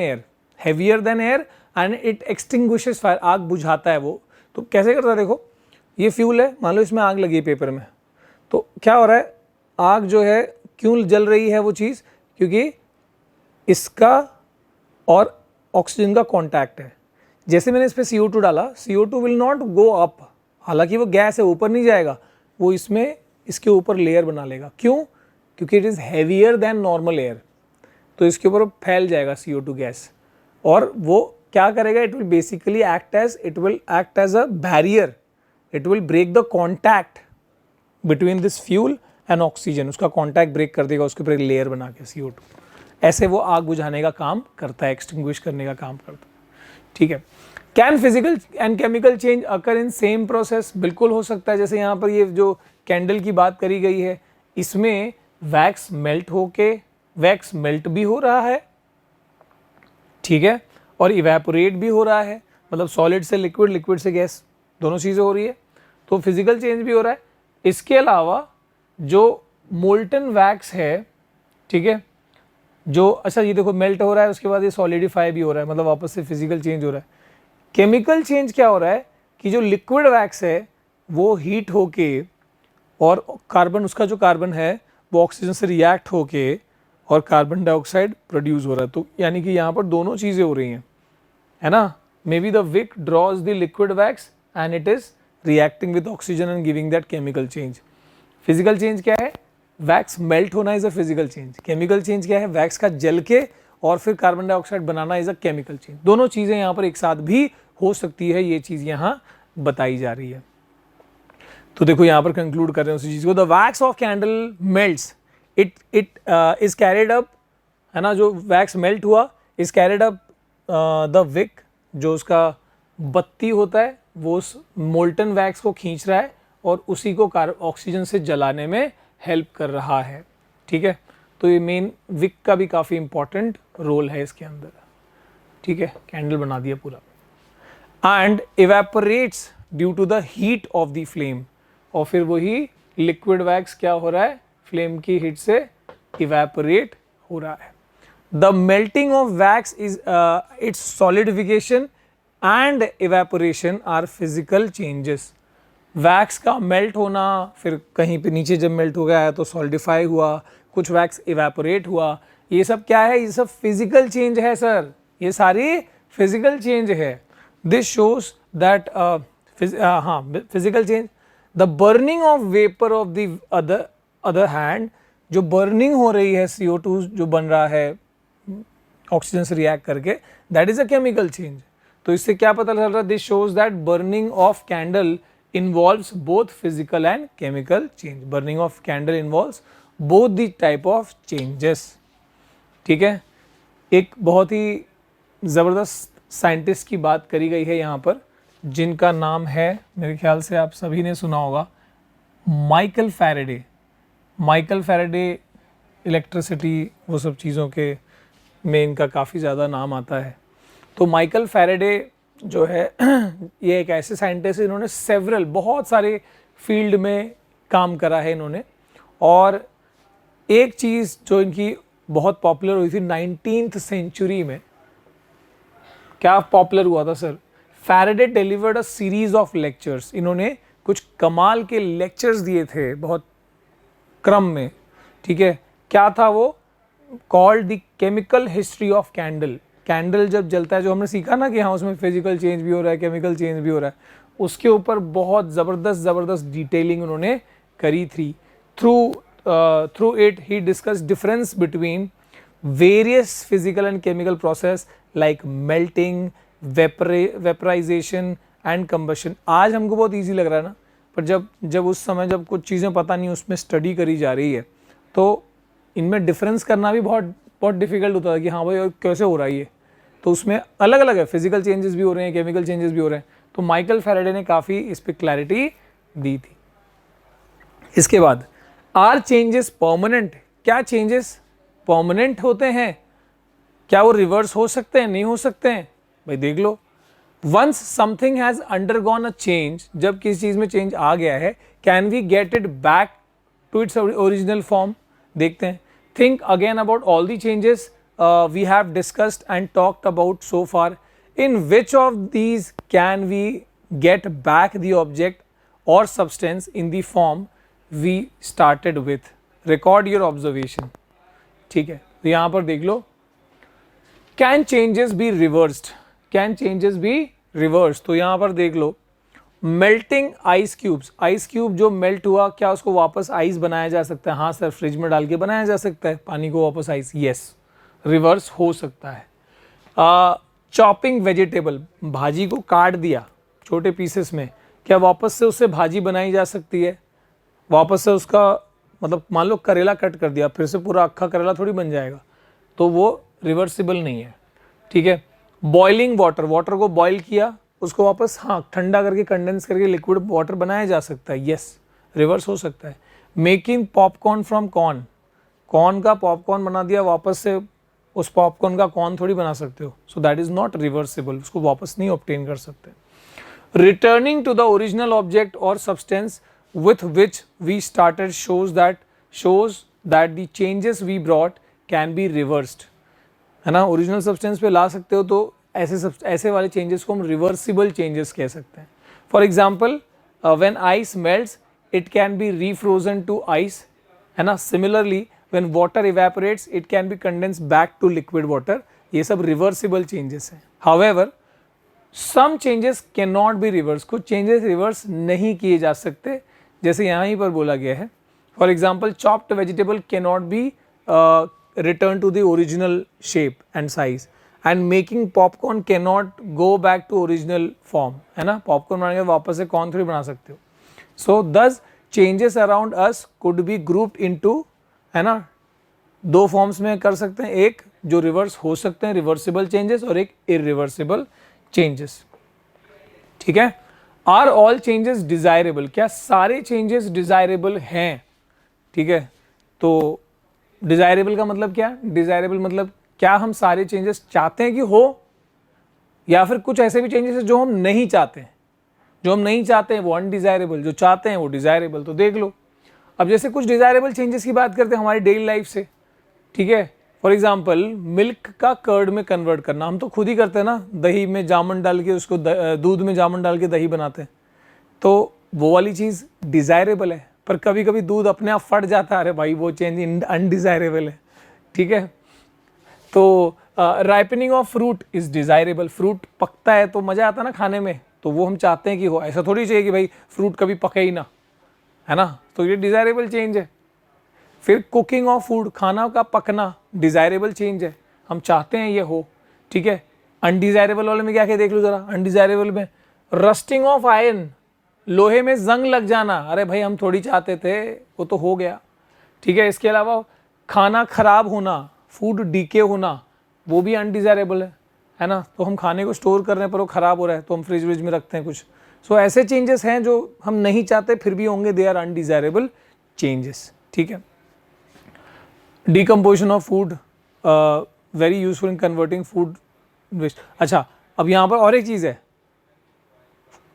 air and it extinguishes fire. आग बुझाता है वो. तो कैसे करता है, देखो ये फ्यूल है, मान लो इसमें आग लगी है पेपर में, तो क्या हो रहा है, आग जो है क्यों जल रही है वो चीज़? क्योंकि इसका और ऑक्सीजन का कांटेक्ट है। जैसे मैंने इस पर CO2 डाला, CO2 will not go up, हालांकि वो गैस है, ऊपर नहीं जाएगा, वो इसमें इसके ऊपर लेयर बना लेगा। क्यों? क्योंकि it is heavier than normal air, तो इसके ऊपर फैल जाएगा CO2 गैस, और वो क्या करेगा? It will basically act as a barrier, it will break the contact between this fuel and oxygen, उसका कॉन्टैक्ट ब्रेक कर देगा, उसके ऊपर एक लेयर बना के CO2। ऐसे वो आग बुझाने का काम करता है, एक्सटिंग्विश करने का काम करता है। ठीक है। Can physical and chemical change occur in same process? बिल्कुल हो सकता है। जैसे यहाँ पर ये जो कैंडल की बात करी गई है, इसमें वैक्स मेल्ट भी हो रहा है, ठीक है, और इवेपोरेट भी हो रहा है, मतलब सॉलिड से लिक्विड, लिक्विड से गैस, दोनों चीज़ें हो रही है, तो फिजिकल चेंज भी हो रहा है। इसके अलावा जो मोल्टन वैक्स है, ठीक है, जो अच्छा ये देखो मेल्ट हो रहा है, उसके बाद ये सॉलिडिफाई भी हो रहा है, मतलब वापस से फिजिकल चेंज हो रहा है। केमिकल चेंज क्या हो रहा है कि जो लिक्विड वैक्स है वो हीट होके, और कार्बन, उसका जो कार्बन है वो ऑक्सीजन से रिएक्ट होके और कार्बन डाइऑक्साइड प्रोड्यूस हो रहा है। तो यानी कि यहाँ पर दोनों चीज़ें हो रही हैं, है ना। Maybe the wick draws the liquid wax and it is reacting with oxygen and giving that chemical change. Physical change क्या है? वैक्स मेल्ट होना is a physical change. Chemical change क्या है? वैक्स का जल के और फिर कार्बन डाइऑक्साइड बनाना इज अ केमिकल चेंज। दोनों चीज़ें यहाँ पर एक साथ भी हो सकती है, ये चीज़ यहाँ बताई जा रही है। तो देखो यहाँ पर कंक्लूड कर रहे हैं उसी चीज़ को। The wax of candle melts, it is carried up, है ना, जो वैक्स मेल्ट हुआ is carried up the wick, जो उसका बत्ती होता है वो उस मोल्टन वैक्स को खींच रहा है और उसी को ऑक्सीजन से जलाने में हेल्प कर रहा है। ठीक है, तो ये मेन विक का भी काफ़ी इंपॉर्टेंट रोल है इसके अंदर। ठीक है, कैंडल बना दिया पूरा। And evaporates due to the heat of the flame, और फिर वही लिक्विड वैक्स क्या हो रहा है? फ्लेम की हीट से इवेपोरेट हो रहा है। The melting of wax is its solidification and evaporation are physical changes. Wax का मेल्ट होना, फिर कहीं पे नीचे जब मेल्ट हो गया है तो सॉलिडिफाई हुआ, कुछ वैक्स इवेपोरेट हुआ, ये सब क्या है? ये सब फिजिकल चेंज है सर, ये सारी फिजिकल चेंज है। This shows that physical change. The burning of vapour of the other hand, जो बर्निंग हो रही है, CO2 जो बन रहा है ऑक्सीजन से रिएक्ट करके, that is a chemical change. तो इससे क्या पता चल रहा है? This shows that burning of candle involves both physical and chemical change. Burning of candle involves both the type of changes. ठीक है, एक बहुत ही ज़बरदस्त साइंटिस्ट की बात करी गई है यहाँ पर, जिनका नाम है, मेरे ख्याल से आप सभी ने सुना होगा, Michael Faraday. Michael Faraday electricity वो सब चीज़ों के में इनका काफ़ी ज़्यादा नाम आता है। तो माइकल फैराडे जो है ये एक ऐसे साइंटिस्ट, इन्होंने बहुत सारे फील्ड में काम करा है इन्होंने, और एक चीज़ जो इनकी बहुत पॉपुलर हुई थी 19th सेंचुरी में, क्या पॉपुलर हुआ था sir? Faraday delivered a series of lectures. इन्होंने कुछ कमाल के लेक्चर्स दिए थे बहुत क्रम में। ठीक है, क्या था वो? Called the chemical history of candle. Candle जब जलता है, जो हमने सीखा ना कि हाँ उसमें फिजिकल चेंज भी हो रहा है, केमिकल चेंज भी हो रहा है, उसके ऊपर बहुत ज़बरदस्त डिटेलिंग उन्होंने करी थी। Through it he discuss difference between various physical and chemical process like melting, vaporisation and combustion. आज हमको बहुत ईजी लग रहा है ना, पर जब उस समय जब कुछ चीज़ें पता नहीं उसमें स्टडी करी जा रही है, तो इनमें डिफरेंस करना भी बहुत डिफिकल्ट होता है कि हाँ भाई कैसे हो रहा है ये। तो उसमें अलग अलग है, फिजिकल चेंजेस भी हो रहे हैं, केमिकल चेंजेस भी हो रहे हैं। तो माइकल फैराडे ने काफ़ी इस पर क्लैरिटी दी थी। इसके बाद आर चेंजेस परमानेंट? क्या चेंजेस परमानेंट होते हैं? क्या वो रिवर्स हो सकते हैं? नहीं हो सकते हैं? भाई देख लो, once something has undergone a change, जब किसी चीज़ में चेंज आ गया है, can we get it back to its original form? देखते हैं। Think again about all the changes we have discussed and talked about so far. In which of these can we get back the object or substance in the form we started with? Record your observation, ठीक है। तो यहां पर देख लो, can changes be reversed, can changes be reverse. तो यहां पर देख लो, melting ice cubes, ice cube जो मेल्ट हुआ, क्या उसको वापस आइस बनाया जा सकता है? हाँ सर, फ्रिज में डाल के बनाया जा सकता है पानी को वापस आइस, यस, रिवर्स हो सकता है। चॉपिंग वेजिटेबल, भाजी को काट दिया छोटे पीसेस में, क्या वापस से उससे भाजी बनाई जा सकती है? वापस से उसका मतलब मान लो करेला कट कर दिया, फिर से पूरा अक्खा करेला थोड़ी बन जाएगा, तो वो रिवर्सिबल नहीं है, ठीक है। बॉइलिंग वाटर, वाटर को बॉईल किया, उसको वापस हाँ ठंडा करके कंडेंस करके लिक्विड वाटर बनाया जा सकता है, यस, रिवर्स हो सकता है। Making popcorn from corn, corn का पॉपकॉर्न बना दिया, वापस से उस पॉपकॉर्न का कॉर्न थोड़ी बना सकते हो, so that is not reversible, उसको वापस नहीं ऑब्टेन कर सकते। Returning to the original object और substance with which we started shows that the changes we brought can be reversed, है ना। ओरिजिनल सब्सटेंस पे ला सकते हो, तो ऐसे वाले चेंजेस को हम रिवर्सिबल चेंजेस कह सकते हैं। For example, when ice melts it can be refrozen to ice, है ना। Similarly when water evaporates it can be condense back to liquid water, ये सब रिवर्सिबल चेंजेस हैं। However some changes can not be reverse, कुछ changes reverse नहीं किए जा सकते, जैसे यहाँ पर बोला गया है। For example, chopped vegetable can not be return to the original shape and size, and making popcorn can not go back to original form, है ना। पॉपकॉर्न बनाने के वापस से कॉर्न थोड़ी बना सकते हो। सो दस changes around us could be grouped into, है ना, दो फॉर्म्स में कर सकते हैं, एक जो रिवर्स हो सकते हैं रिवर्सिबल चेंजेस, और एक इरिवर्सिबल चेंजेस, ठीक है। आर ऑल चेंजेस डिजायरेबल, क्या सारे चेंजेस डिजायरेबल हैं? ठीक है, तो डिजायरेबल का मतलब क्या? डिजायरेबल मतलब क्या हम सारे चेंजेस चाहते हैं कि हो, या फिर कुछ ऐसे भी चेंजेस जो हम नहीं चाहते हैं? जो हम नहीं चाहते हैं वो अनडिजायरेबल, जो चाहते हैं वो डिजायरेबल। तो देख लो, अब जैसे कुछ डिजायरेबल चेंजेस की बात करते हैं हमारी डेली लाइफ से, ठीक है। फॉर एग्जाम्पल, मिल्क का कर्ड में कन्वर्ट करना, हम तो खुद ही करते हैं ना, दही में जामुन डाल के उसको, दूध में जामुन डाल के दही बनाते हैं, तो वो वाली चीज़ डिज़ायरेबल है। पर कभी कभी दूध अपने आप फट जाता है, अरे भाई वो चेंज अनडिज़ायरेबल है, ठीक है। तो ripening of fruit is desirable, fruit पकता है तो मज़ा आता है ना खाने में, तो वो हम चाहते हैं कि हो, ऐसा थोड़ी चाहिए कि भाई फ्रूट कभी पके ही ना, है ना, तो ये डिज़ायरेबल चेंज है। फिर कुकिंग ऑफ फूड, खाना का पकना डिज़ायरेबल चेंज है, हम चाहते हैं ये हो, ठीक है। अनडिज़ायरेबल वाले में क्या क्या देख लो जरा, अनडिज़ायरेबल में रस्टिंग ऑफ आयरन, लोहे में जंग लग जाना, अरे भाई हम थोड़ी चाहते थे, वो तो हो गया, ठीक है। इसके अलावा खाना खराब होना, फूड डीके होना, वो भी अनडिज़ायरेबल है ना। तो हम खाने को स्टोर कर रहे हैं पर वो ख़राब हो रहा है, तो हम फ्रिज व्रिज में रखते हैं कुछ। सो ऐसे चेंजेस हैं जो हम नहीं चाहते फिर भी होंगे, दे आर अनडिज़ायरेबल चेंजेस, ठीक है। Decomposition of food, very useful in converting food waste. अच्छा, अब यहाँ पर और एक चीज़ है,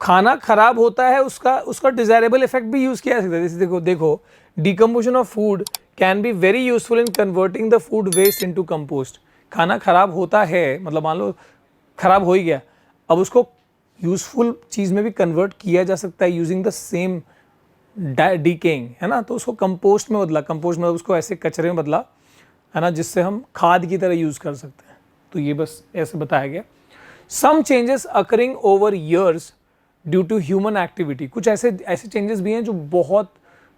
खाना खराब होता है, उसका डिज़ायरेबल इफेक्ट भी यूज़ किया जा सकता है। जैसे देखो decomposition of food can be very useful in converting the food waste into compost. खाना खराब होता है, मतलब मान लो खराब हो ही गया, अब उसको यूजफुल चीज़ में भी कन्वर्ट किया जा सकता है यूजिंग द सेम डीकेइंग, है ना। तो उसको कंपोस्ट में बदला, कंपोस्ट मतलब उसको ऐसे कचरे में बदला, है ना, जिससे हम खाद की तरह यूज़ कर सकते हैं। तो ये बस ऐसे बताया गया। Some changes occurring over years due to human activity, कुछ ऐसे चेंजेस भी हैं जो बहुत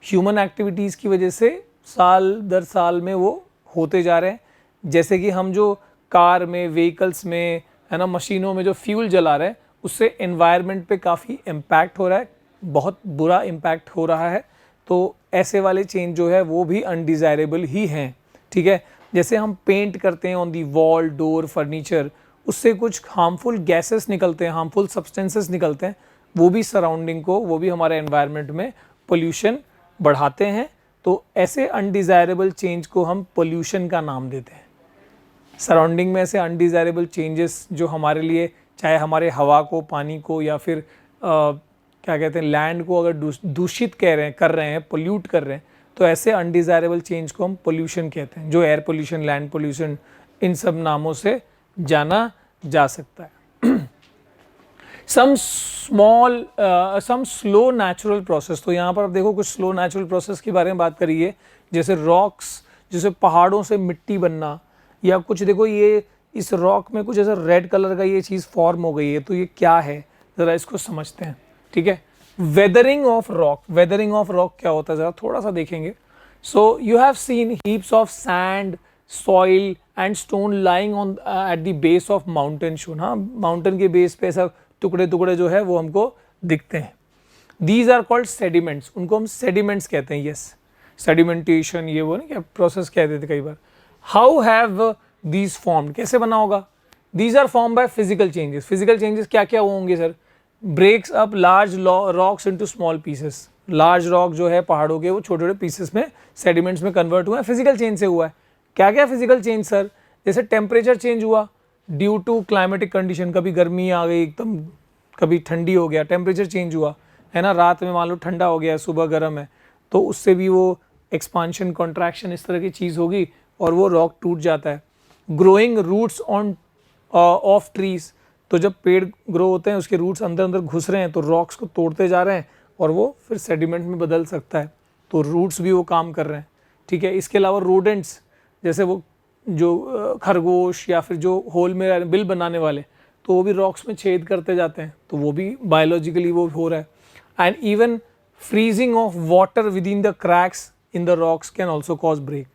ह्यूमन एक्टिविटीज़ की वजह से साल दर साल में वो होते जा रहे हैं। जैसे कि हम जो कार में, व्हीकल्स में, है ना, मशीनों में जो फ्यूल जला रहे हैं, उससे एनवायरनमेंट पे काफ़ी इम्पैक्ट हो रहा है, बहुत बुरा इम्पैक्ट हो रहा है। तो ऐसे वाले चेंज जो है वो भी अनडिज़ायरेबल ही हैं, ठीक है। जैसे हम पेंट करते हैं on the wall, door, furniture, उससे कुछ हार्मफुल गैसेस निकलते हैं, हार्मफुल सब्सटेंसेस निकलते हैं, वो भी सराउंडिंग को, वो भी हमारे एनवायरनमेंट में पोल्यूशन बढ़ाते हैं। तो ऐसे अनडिज़ायरेबल चेंज को हम पोल्यूशन का नाम देते हैं। सराउंडिंग में ऐसे अनडिज़ायरेबल चेंजेस जो हमारे लिए, चाहे हमारे हवा को, पानी को, या फिर क्या कहते हैं, लैंड को अगर दूषित कर रहे हैं, पोल्यूट कर रहे हैं, तो ऐसे अनडिज़ायरेबल चेंज को हम पोल्यूशन कहते हैं, जो एयर पोल्यूशन, लैंड पोल्यूशन, इन सब नामों से जाना जा सकता है। सम स्लो नेचुरल प्रोसेस, तो यहाँ पर आप देखो कुछ स्लो नेचुरल प्रोसेस के बारे में बात करी है, जैसे रॉक्स, जैसे पहाड़ों से मिट्टी बनना, या कुछ देखो ये इस रॉक में कुछ ऐसा रेड कलर का ये चीज़ फॉर्म हो गई है, तो ये क्या है, ज़रा इसको समझते हैं। ठीक है, weathering of rock, weathering of rock क्या होता है ज़रा थोड़ा सा देखेंगे। So you have seen heaps of sand, soil and stone lying on at the base of mountain shown. हाँ, माउंटेन के बेस पे ऐसा टुकड़े टुकड़े जो है वो हमको दिखते हैं। दीज आर कॉल्ड सेडिमेंट्स, उनको हम सेडिमेंट्स कहते हैं। यस, सेडिमेंटेशन, ये वो नहीं क्या प्रोसेस कहते थे कई बार। हाउ हैव दीज फॉर्म्ड, कैसे बना होगा? These are form by physical changes. Physical changes क्या क्या होंगे sir? Breaks up large rocks into small pieces. Large rock जो है पहाड़ों के, वो छोटे छोटे पीसेस में, सेडिमेंट्स में कन्वर्ट हुआ है, फिजिकल चेंज से हुआ है। क्या क्या फिजिकल चेंज सर? जैसे टेम्परेचर चेंज हुआ ड्यू टू क्लाइमेटिक कंडीशन, कभी गर्मी आ गई एकदम, कभी ठंडी हो गया, टेम्परेचर चेंज हुआ है ना। रात में मान लो ठंडा हो गया, सुबह गर्म है, तो उससे भी वो एक्सपांशन, कॉन्ट्रैक्शन, इस तरह की चीज़ होगी और वो रॉक टूट जाता है। Growing roots on of trees, तो जब पेड़ ग्रो होते हैं उसके रूट्स अंदर अंदर घुस रहे हैं तो रॉक्स को तोड़ते जा रहे हैं और वो फिर सेडिमेंट में बदल सकता है, तो रूट्स भी वो काम कर रहे हैं। ठीक है, इसके अलावा रोडेंट्स, जैसे वो जो खरगोश या फिर जो होल में बिल बनाने वाले, तो वो भी रॉक्स में छेद करते जाते हैं, तो वो भी बायोलॉजिकली वो हो रहा है। And even freezing of water within the cracks in the rocks can also cause break,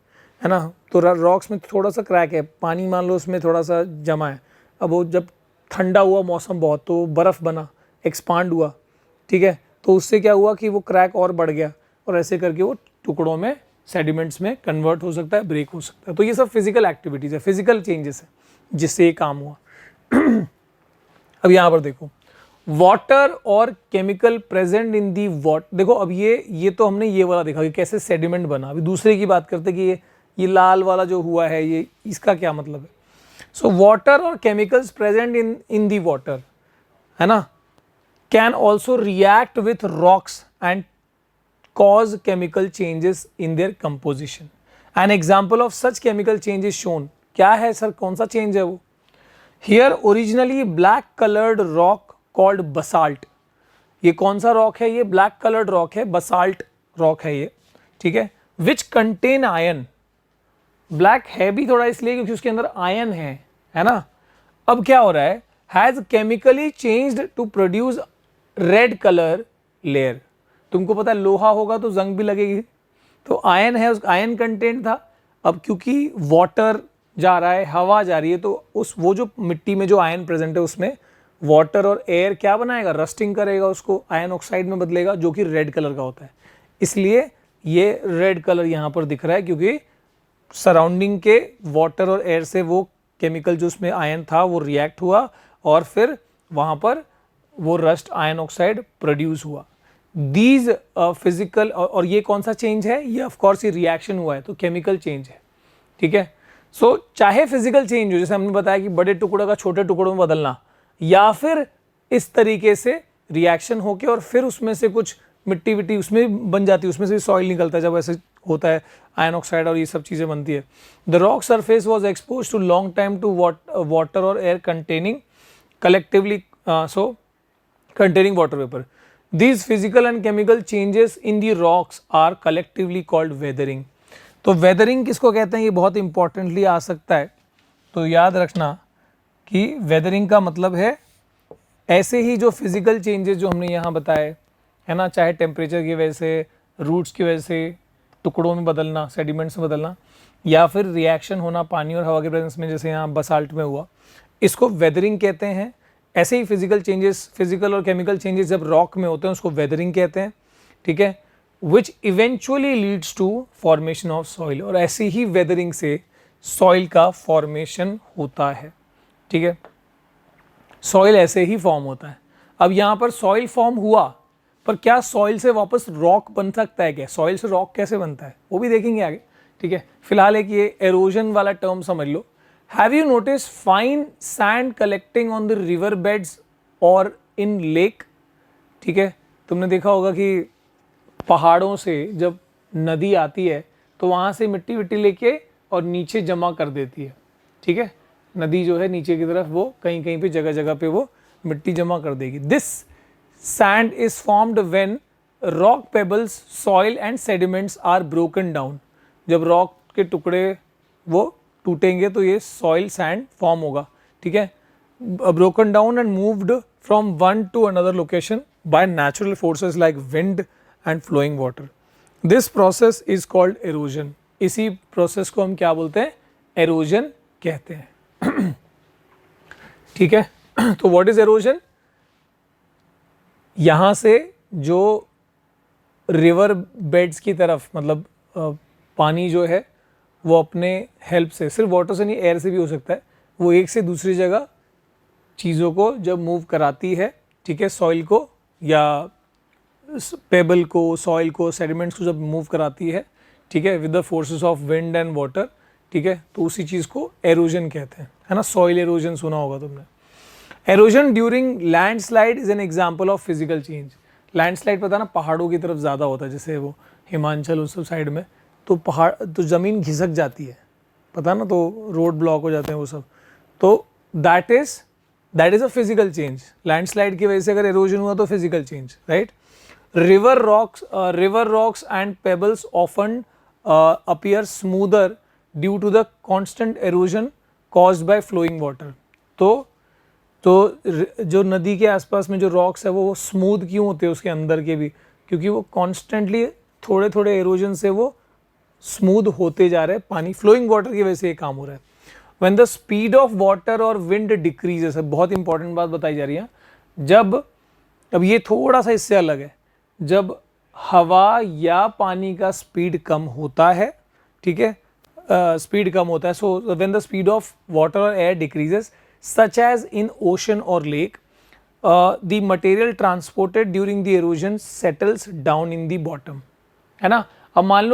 है ना। तो रॉक्स में थोड़ा सा क्रैक है, पानी मान लो उसमें थोड़ा सा जमा है, अब वो जब ठंडा हुआ मौसम बहुत, तो बर्फ़ बना, एक्सपांड हुआ, ठीक है, तो उससे क्या हुआ कि वो क्रैक और बढ़ गया और ऐसे करके वो टुकड़ों में, सेडिमेंट्स में कन्वर्ट हो सकता है, ब्रेक हो सकता है। तो ये सब फिजिकल एक्टिविटीज़ है, फिजिकल चेंजेस है जिससे ये काम हुआ। अब यहाँ पर देखो, वाटर और chemical present in the water. देखो अब ये तो हमने ये वाला देखा कि कैसे सेडिमेंट बना। अभी दूसरे की बात करते कि ये लाल वाला जो हुआ है, ये इसका क्या मतलब है। सो वाटर और chemicals present in the water, है ना, can also react with rocks and cause chemical changes in their composition. An example of such chemical change is shown. क्या है सर, कौन सा चेंज है वो? Here originally black colored rock called basalt. ये कौन सा रॉक है? ये ब्लैक कलर्ड रॉक है, बसाल्ट रॉक है ये, ठीक है। विच कंटेन आयन, ब्लैक है भी थोड़ा इसलिए क्योंकि उसके अंदर आयन है ना। अब क्या हो रहा है, has chemically changed to produce red colour layer. तुमको पता है लोहा होगा तो जंग भी लगेगी, तो आयन है, उस आयन कंटेंट था। अब क्योंकि वाटर जा रहा है, हवा जा रही है, तो उस वो जो मिट्टी में जो आयन प्रेजेंट है उसमें वाटर और एयर क्या बनाएगा, रस्टिंग करेगा, उसको आयन ऑक्साइड में बदलेगा, जो कि रेड कलर का होता है। इसलिए ये रेड कलर यहाँ पर दिख रहा है क्योंकि सराउंडिंग के वाटर और एयर से वो केमिकल जो उसमें आयन था वो रिएक्ट हुआ और फिर वहाँ पर वो रस्ट आयन ऑक्साइड प्रोड्यूस हुआ। दीज फिजिकल, और ये कौन सा चेंज है, ये ऑफकोर्स ये रिएक्शन हुआ है, तो केमिकल चेंज है, ठीक है। सो चाहे फिजिकल चेंज हो, जैसे हमने बताया कि बड़े टुकड़ों का छोटे टुकड़ों में बदलना, या फिर इस तरीके से रिएक्शन होके और फिर उसमें से कुछ मिट्टी विट्टी उसमें बन जाती है, उसमें से सॉइल निकलता है, जब ऐसे होता है आयन ऑक्साइड और ये सब चीज़ें बनती है। The rock surface was expose to long time to water और air containing collectively containing water vapor. These physical and chemical changes in the rocks are collectively called weathering. तो weathering किसको कहते हैं, ये बहुत इंपॉर्टेंटली आ सकता है, तो याद रखना कि weathering का मतलब है ऐसे ही जो फिजिकल चेंजेस जो हमने यहाँ बताए, है ना, चाहे टेम्परेचर की वजह से, रूट्स की वजह से टुकड़ों में बदलना, सेडिमेंट्स में बदलना, या फिर रिएक्शन होना पानी और हवा के प्रेजेंस में, जैसे यहाँ बसाल्ट में हुआ, इसको वेदरिंग कहते हैं। ऐसे ही फिजिकल चेंजेस, फिजिकल और केमिकल चेंजेस जब रॉक में होते हैं उसको वेदरिंग कहते हैं, ठीक है, which eventually leads to formation of soil. और ऐसी ही वेदरिंग से सॉइल का फॉर्मेशन होता है, ठीक है, सॉइल ऐसे ही फॉर्म होता है। अब यहाँ पर सॉइल फॉर्म हुआ, पर क्या सॉइल से वापस रॉक बन सकता है क्या, सॉइल से रॉक कैसे बनता है वो भी देखेंगे आगे, ठीक है। फिलहाल एक ये एरोजन वाला टर्म समझ लो। Have you noticed fine sand collecting on the river beds or in lake? ठीक है, तुमने देखा होगा कि पहाड़ों से जब नदी आती है तो वहाँ से मिट्टी विट्टी लेके और नीचे जमा कर देती है, ठीक है, नदी जो है नीचे की तरफ वो कहीं कहीं पे जगह जगह पे वो मिट्टी जमा कर देगी। This sand is formed when rock pebbles, soil and sediments are broken down. जब रॉक के टुकड़े वो टूटेंगे तो ये सॉइल सैंड फॉर्म होगा, ठीक है। Broken down and moved from one to another location by natural forces like wind and flowing water. This process is called erosion. इसी प्रोसेस को हम क्या बोलते हैं? एरोजन कहते हैं। ठीक है, तो व्हाट इज एरोजन? यहां से जो रिवर बेड्स की तरफ, मतलब पानी जो है वो अपने हेल्प से, सिर्फ वाटर से नहीं एयर से भी हो सकता है, वो एक से दूसरी जगह चीज़ों को जब मूव कराती है, ठीक है, सॉइल को या पेबल को, सॉइल को, सेडिमेंट्स को जब मूव कराती है, ठीक है, with the forces of wind and water, ठीक है, तो उसी चीज़ को एरोजन कहते हैं, है ना। सॉइल एरोजन सुना होगा तुमने। Halogen during landslide is an example of physical change. Landslide पता ना पहाड़ों की तरफ ज़्यादा होता है, जैसे वो हिमाचल उस सब साइड में, तो पहाड़ तो ज़मीन घिसक जाती है, पता ना, तो रोड ब्लॉक हो जाते हैं वो सब, तो that is a physical change. Landslide की वजह से अगर एरोजन हुआ तो physical change, right. River rocks and pebbles often appear smoother due to the constant erosion caused by flowing water. तो जो नदी के आसपास में जो रॉक्स है वो स्मूथ क्यों होते हैं उसके अंदर के भी? क्योंकि वो कॉन्स्टेंटली थोड़े थोड़े एरोजन से वो स्मूथ होते जा रहे हैं, पानी फ्लोइंग वाटर की वजह से ये काम हो रहा है। When the speed of water और विंड डिक्रीजेस, बहुत इंपॉर्टेंट बात बताई जा रही है, जब, अब ये थोड़ा सा इससे अलग है, जब हवा या पानी का स्पीड कम होता है, ठीक है, स्पीड कम होता है, so when the speed of water और air decreases such as in ocean or lake, the material transported during the erosion settles down in the bottom, है ना। अब मान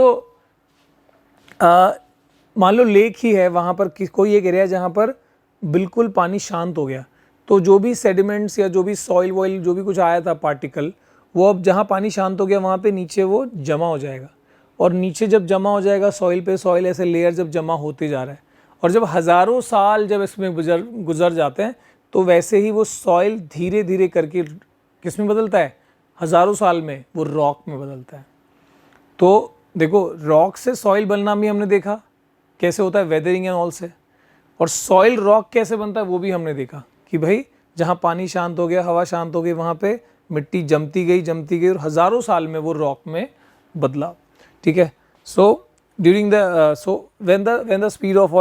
लो लेक ही है, वहाँ पर कोई एक एरिया जहाँ पर बिल्कुल पानी शांत हो गया, तो जो भी सेडिमेंट्स या जो भी सॉइल वॉइल जो भी कुछ आया था पार्टिकल, वो अब जहाँ पानी शांत हो गया वहाँ पे नीचे वो जमा हो जाएगा, और नीचे जब जमा हो जाएगा सॉइल पे सॉइल ऐसे लेयर जब जमा होते जा रहा है, और जब हज़ारों साल जब इसमें गुजर जाते हैं तो वैसे ही वो सॉइल धीरे धीरे करके किस में बदलता है? हज़ारों साल में वो रॉक में बदलता है। तो देखो, रॉक से सॉइल बनना भी हमने देखा कैसे होता है, वेदरिंग एंड ऑल से, और सॉइल रॉक कैसे बनता है वो भी हमने देखा कि भाई जहाँ पानी शांत हो गया, हवा शांत हो गई, वहाँ पे मिट्टी जमती गई और हज़ारों साल में वो रॉक में बदला, ठीक है। सो during the when the speed of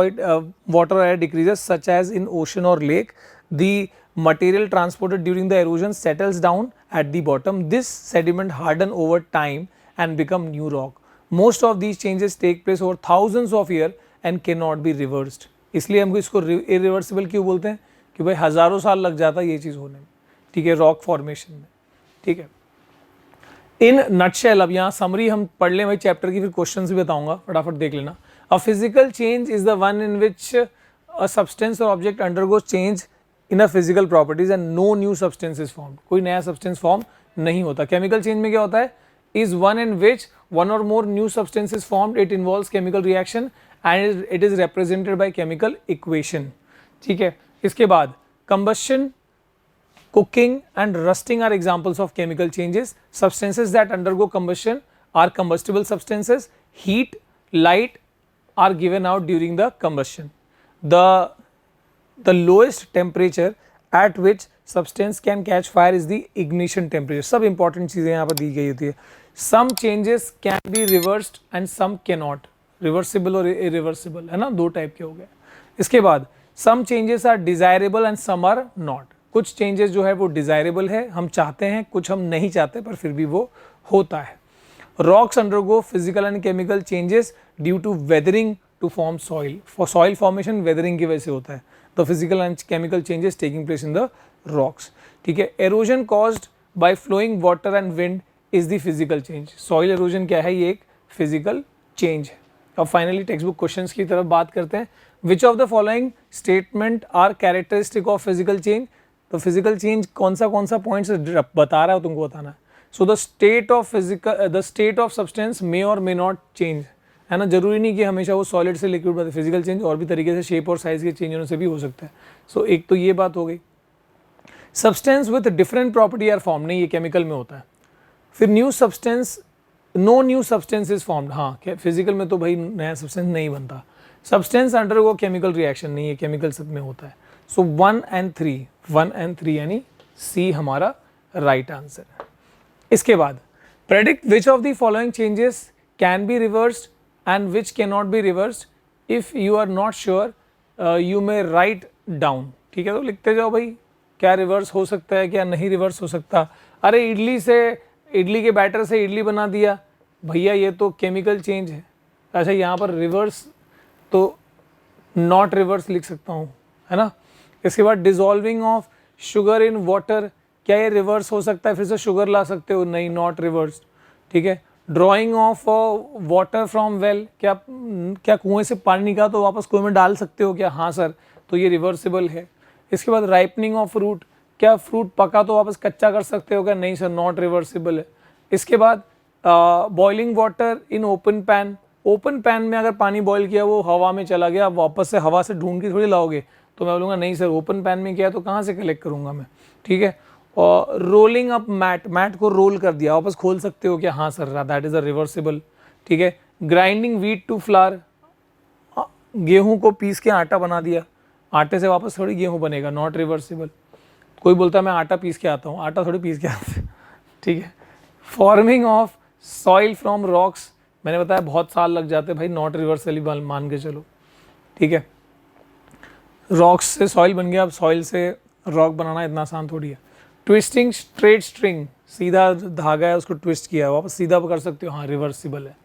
water or air decreases, such as in ocean or lake, the material transported during the erosion settles down at the bottom. This sediment harden over time and become new rock. Most of these changes take place over thousands of years and cannot be reversed. इसलिए हमको इसको irreversible क्यों बोलते हैं? कि भाई हज़ारों साल लग जाता है ये चीज़ होने में, ठीक है, रॉक फॉर्मेशन में, ठीक है। इन नटशेल, अब यहाँ समरी हम पढ़ लें भाई चैप्टर की, फिर क्वेश्चंस भी बताऊंगा, फटाफट देख लेना। A physical change is the one in which a substance or object undergoes change in a physical properties and no new substance is form. कोई नया सब्सटेंस फॉर्म नहीं होता। केमिकल चेंज में क्या होता है? Is one in which one or more new substance is formed, it involves chemical reaction and it is represented by chemical equation, ठीक है। इसके बाद combustion, cooking and rusting are examples of chemical changes. Substances that undergo combustion are combustible substances. Heat, light are given out during the combustion. The lowest temperature at which substance can catch fire is the ignition temperature. सब important चीज़ें यहाँ पर दी गई होती है। Some changes can be reversed and some cannot. Reversible और irreversible, है ना, दो टाइप के हो गए। इसके बाद some changes are desirable and some are not. कुछ चेंजेस जो है वो डिज़ायरेबल है, हम चाहते हैं, कुछ हम नहीं चाहते, पर फिर भी वो होता है। Rocks undergo physical and chemical changes due to weathering to form soil. Soil formation weathering की वजह से होता है। The physical and chemical changes taking place in the rocks, ठीक है। Erosion caused by flowing water and wind is the physical change. Soil erosion क्या है? ये एक फिजिकल चेंज है। अब फाइनली टेक्स्ट बुक क्वेश्चंस की तरफ बात करते हैं। Which of the following statement are characteristic of physical change? तो फिजिकल चेंज कौन सा पॉइंट्स बता रहा है, तुमको बताना है। So the state of substance may or may not change, है ना। जरूरी नहीं कि हमेशा वो सॉलिड से लिक्विड बने। फिजिकल चेंज और भी तरीके से शेप और साइज के चेंज होने से भी हो सकता है। सो एक तो ये बात हो गई। Substance with different property are form, नहीं, ये केमिकल में होता है। फिर new substance no new substance is formed. हाँ, फिजिकल में तो भाई नया सब्सटेंस नहीं बनता। सब्सटेंस अंडरगो केमिकल रिएक्शन नहीं है, केमिकल सब में होता है। सो 1 and 3 यानी सी हमारा राइट आंसर है। इसके बाद predict which of the following changes can be reversed and which can not be reversed if you are not sure you may write down. ठीक है, तो लिखते जाओ भाई क्या रिवर्स हो सकता है, क्या नहीं रिवर्स हो सकता। अरे इडली के बैटर से इडली बना दिया भैया, ये तो केमिकल चेंज है। अच्छा, यहाँ पर रिवर्स तो नॉट रिवर्स लिख सकता हूँ, है ना। इसके बाद dissolving of sugar in water, क्या ये रिवर्स हो सकता है, फिर से शुगर ला सकते हो, नहीं, नॉट रिवर्स। ठीक है, drawing of water from well, क्या कुएं से पानी निकाला तो वापस कुएं में डाल सकते हो क्या, हाँ सर, तो ये रिवर्सिबल है। इसके बाद राइपनिंग ऑफ फ्रूट, क्या फ्रूट पका तो वापस कच्चा कर सकते हो क्या, नहीं सर, नॉट रिवर्सिबल है। इसके बाद boiling water in open pan, open pan में अगर पानी बॉईल किया वो हवा में चला गया, आप वापस से हवा से ढूंढ के थोड़ी लाओगे, तो मैं बोलूँगा नहीं सर, ओपन पैन में किया तो कहाँ से कलेक्ट करूँगा मैं। ठीक है, और रोलिंग अप मैट को रोल कर दिया, वापस खोल सकते हो क्या, हाँ sir, that is a reversible. ठीक है, ग्राइंडिंग व्हीट टू फ्लावर, गेहूं को पीस के आटा बना दिया, आटे से वापस थोड़ी गेहूं बनेगा, नॉट रिवर्सिबल। कोई बोलता है मैं आटा पीस के आता हूँ, आटा थोड़ी पीस के आते। ठीक है, forming of soil from rocks, मैंने बताया बहुत साल लग जाते भाई, नॉट रिवर्सली मान के चलो। ठीक है, रॉक्स से सॉइल बन गया, अब सॉइल से रॉक बनाना इतना आसान थोड़ी है। ट्विस्टिंग स्ट्रेट स्ट्रिंग, सीधा धागा है उसको ट्विस्ट किया है, वापस सीधा कर सकते हो, हाँ रिवर्सिबल है।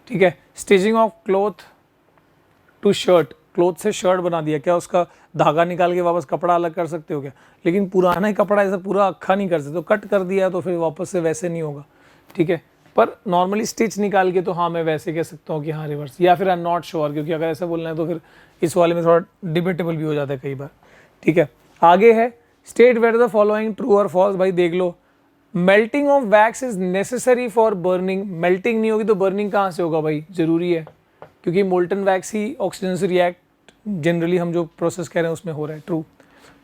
ठीक है, stitching of cloth to shirt, cloth से शर्ट बना दिया, क्या उसका धागा निकाल के वापस कपड़ा अलग कर सकते हो क्या, लेकिन पुराना ही कपड़ा ऐसा पूरा अक्खा नहीं कर सकते, तो कट कर दिया तो फिर वापस से वैसे नहीं होगा। ठीक है, पर नॉर्मली स्टिच निकाल के तो हाँ मैं वैसे कह सकता हूँ कि हाँ रिवर्स, या फिर आई एम नॉट श्योर, क्योंकि अगर ऐसा बोलना है तो फिर इस वाले में थोड़ा डिबेटेबल भी हो जाता है कई बार। ठीक है, आगे है state where the following true or false, भाई देख लो। Melting of wax is necessary for burning, melting नहीं होगी तो बर्निंग कहाँ से होगा भाई, जरूरी है, क्योंकि मोल्टन वैक्स ही ऑक्सीजन से रिएक्ट जनरली हम जो प्रोसेस कह रहे हैं उसमें हो रहा है, ट्रू।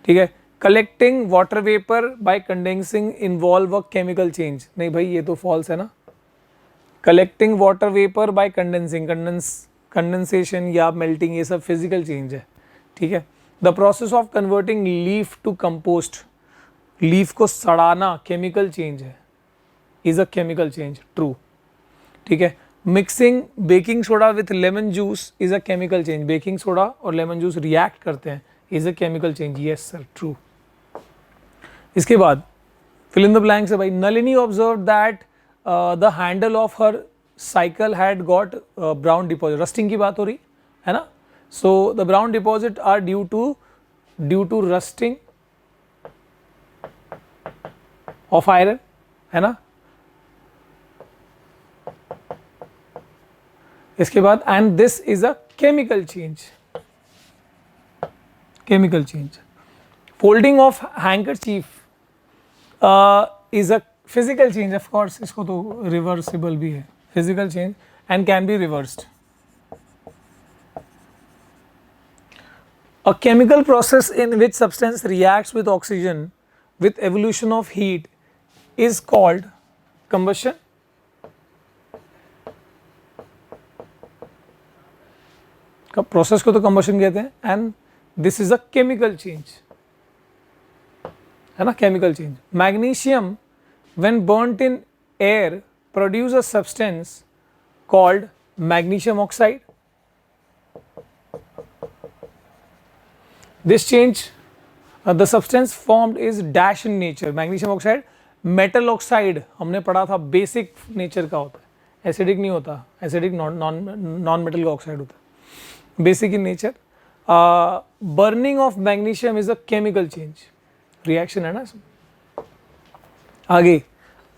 ठीक है, collecting water vapour by condensing involve a chemical change, नहीं भाई ये तो फॉल्स है ना। Collecting water vapour by condensing, condensation या मेल्टिंग ये सब फिजिकल चेंज है। ठीक है, the process of converting leaf to compost, leaf को सड़ाना केमिकल चेंज है, is a chemical change, true. ठीक है, mixing baking soda with lemon juice is a chemical change, baking soda और लेमन जूस रिएक्ट करते हैं, is a chemical change, yes sir, true. इसके बाद फिल इन द ब्लैंक्स है भाई। Nalini observe that the handle of her cycle had got brown deposit, rusting की बात हो रही है ना। So the brown deposit are due to rusting of iron, है ना। इसके बाद and this is a chemical change, chemical change. Folding of handkerchief is a physical change, of course इसको तो रिवर्सिबल भी है, physical change and can be reversed. A chemical process in which substance reacts with oxygen with evolution of heat is called combustion. Process को तो combustion कहते हैं, and this is a chemical change, है ना, chemical change. Magnesium when burnt in air produce a substance called magnesium oxide. This change, the substance formed is dash in nature. Magnesium oxide, metal oxide हमने पढ़ा था, basic nature का होता है, acidic नहीं होता, एसिडिक नॉन मेटल का oxide होता है, basic in nature. Burning of magnesium is a chemical change, reaction है ना इसमें। आगे,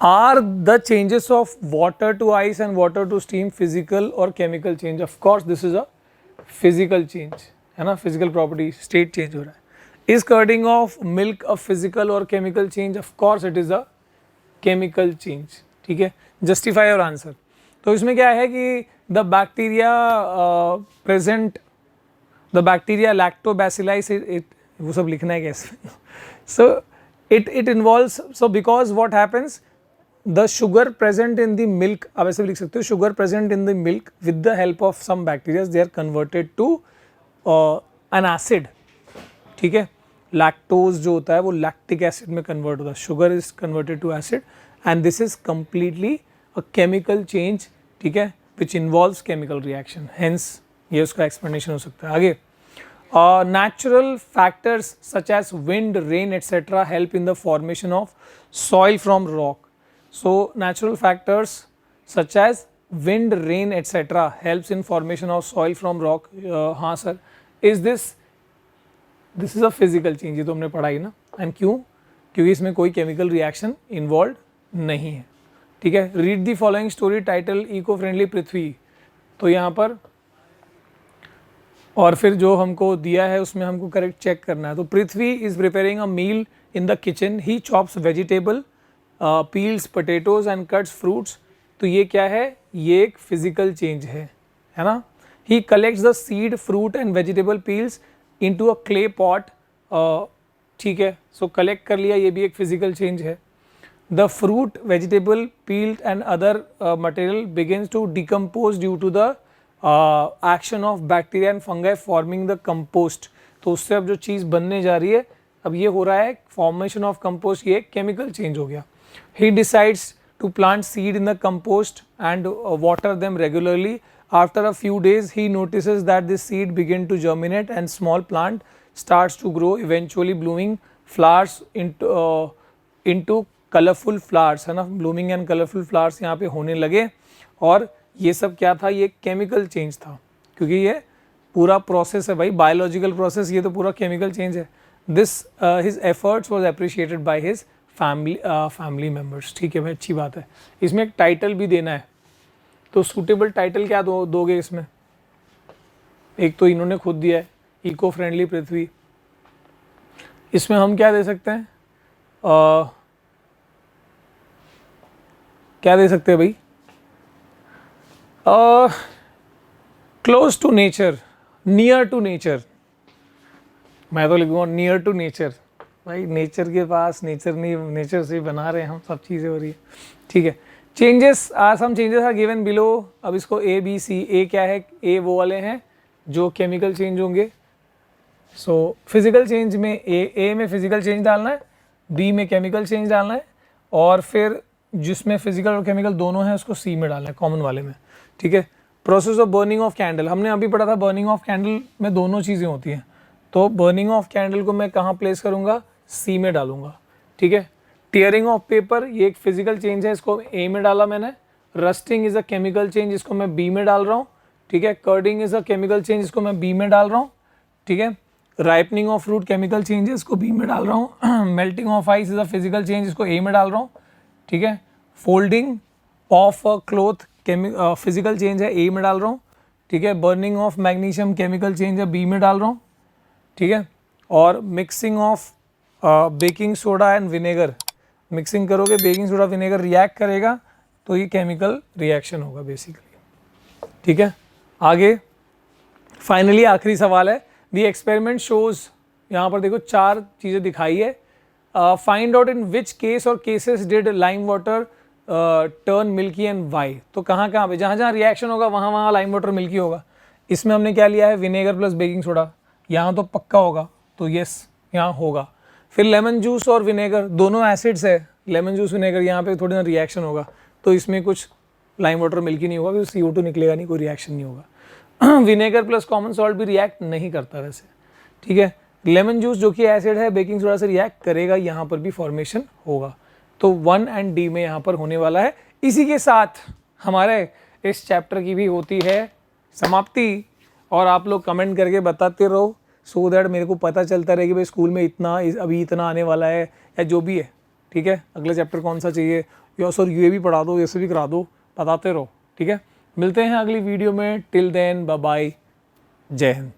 are the changes of water to ice and water to steam physical और chemical change? Of course this is a physical change, है ना, physical property, state change हो रहा है। Is curdling of milk a physical और chemical change? Of course it is a chemical change. ठीक है, justify your answer. तो इसमें क्या है कि the bacteria present, the bacteria lactobacillus, it वो सब लिखना है कैसे। So it involves, so because what happens, the sugar present in the milk, आप ऐसे भी लिख सकते हो, sugar present in the milk with the help of some bacteria they are converted to an acid, ठीक है। लैक्टोज जो होता है वो लैक्टिक एसिड में कन्वर्ट होता है, sugar is converted to acid and this is completely a chemical change, ठीक है, which involves chemical reaction, hence ये उसका एक्सप्लेनेशन हो सकता है। आगे, natural factors such as wind, rain, etc. help in the formation of soil from rock. So natural factors such as wind, rain, etc. helps in formation of soil from rock. हाँ sir, is this is a physical change, ये तो हमने पढ़ा ही ना। and क्यों? क्योंकि इसमें कोई chemical reaction involved नहीं है, ठीक है। read the following story title eco friendly पृथ्वी, तो यहाँ पर और फिर जो हमको दिया है उसमें हमको करेक्ट चेक करना है। तो Prithvi is preparing a meal in the kitchen, he chops vegetable, peels potatoes and cuts fruits. तो ये क्या है, ये एक फिजिकल चेंज है ना। He collects the seed fruit and vegetable peels into a clay pot, ठीक है। सो कलेक्ट कर लिया, ये भी एक फिजिकल चेंज है। The fruit vegetable peeled and other material begins to decompose due to the action of bacteria and fungi forming the compost. तो उससे अब जो चीज़ बनने जा रही है, अब ये हो रहा है फॉर्मेशन ऑफ कंपोस्ट, ये केमिकल चेंज हो गया। He decides to plant seed in the compost and water them regularly. After a few days he notices that this seed begin to germinate and small plant starts to grow, eventually blooming flowers into colourful flowers, है ना। Blooming and colourful flowers यहाँ पे होने लगे। और ये सब क्या था, ये केमिकल चेंज था, क्योंकि ये पूरा प्रोसेस है भाई, बायोलॉजिकल प्रोसेस, ये तो पूरा केमिकल चेंज है। This his efforts was appreciated by his family members, ठीक है भाई, अच्छी बात है। इसमें एक टाइटल भी देना है, तो सूटेबल टाइटल क्या दोगे इसमें? एक तो इन्होंने खुद दिया है, इको फ्रेंडली पृथ्वी। इसमें हम क्या दे सकते हैं, क्या दे सकते हैं भाई? Close to nature, near to nature. मैं तो लिखूंगा नियर टू नेचर, भाई नेचर के पास, नेचर नहीं, नेचर से बना रहे हैं हम, सब चीज़ें हो रही है, ठीक है। Changes, some changes are given below. अब इसको ए बी सी, ए क्या है, ए वो वाले हैं जो केमिकल चेंज होंगे। सो फिजिकल चेंज में ए में फिजिकल चेंज डालना है, बी में केमिकल चेंज डालना है, और फिर जिसमें फिजिकल और केमिकल दोनों हैं उसको सी में डालना है, कॉमन वाले में, ठीक है। Process of burning of candle, हमने अभी पढ़ा था बर्निंग ऑफ कैंडल में दोनों चीज़ें होती हैं। तो बर्निंग ऑफ कैंडल को मैं कहाँ प्लेस करूँगा, सी में डालूंगा, ठीक है। टीयरिंग ऑफ पेपर, ये एक फिजिकल चेंज है, इसको ए में डाला मैंने। Rusting is a chemical change, इसको मैं बी में डाल रहा हूँ, ठीक है। कर्डिंग इज अ केमिकल चेंज, इसको मैं बी में डाल रहा हूँ, ठीक है। Ripening of fruit chemical change है, इसको बी में डाल रहा हूँ। Melting of ice is a physical change, इसको ए में डाल रहा हूँ, ठीक है। Folding of a cloth physical change है, ए में डाल रहा हूँ, ठीक है। Burning of magnesium chemical change है, बी में डाल रहा हूँ, ठीक है। और mixing of baking soda and vinegar, mixing करोगे बेकिंग सोडा विनेगर रिएक्ट करेगा तो ये केमिकल रिएक्शन होगा बेसिकली, ठीक है। आगे फाइनली आखिरी सवाल है, द एक्सपेरिमेंट शोज, यहाँ पर देखो 4 चीज़ें दिखाई है। Find out in which case or cases did lime water turn milky and why. तो कहाँ कहाँ पे, जहाँ जहाँ रिएक्शन होगा वहाँ वहाँ लाइम वाटर मिल्की होगा। इसमें हमने क्या लिया है, विनेगर प्लस बेकिंग सोडा, यहाँ तो पक्का होगा, तो यस यहाँ होगा। फिर लेमन जूस और विनेगर दोनों एसिड्स है, लेमन जूस विनेगर, यहाँ पे थोड़ी ना रिएक्शन होगा, तो इसमें कुछ लाइम वाटर मिल्की नहीं होगा, क्योंकि CO2 निकलेगा नहीं, कोई रिएक्शन नहीं होगा। विनेगर प्लस कॉमन सॉल्ट भी रिएक्ट नहीं करता वैसे, ठीक है। लेमन जूस जो कि एसिड है बेकिंग सोडा से रिएक्ट करेगा, यहाँ पर भी फॉर्मेशन होगा। तो 1 एंड D में यहाँ पर होने वाला है। इसी के साथ हमारे इस चैप्टर की भी होती है समाप्ति, और आप लोग कमेंट करके बताते रहो, सो दैट मेरे को पता चलता रहे कि भाई स्कूल में इतना, अभी इतना आने वाला है या जो भी है, ठीक है। अगला चैप्टर कौन सा चाहिए, या सर ये भी पढ़ा दो, ऐसे भी करा दो, बताते रहो, ठीक है। मिलते हैं अगली वीडियो में, टिल देन बाय बाय, जय हिंद।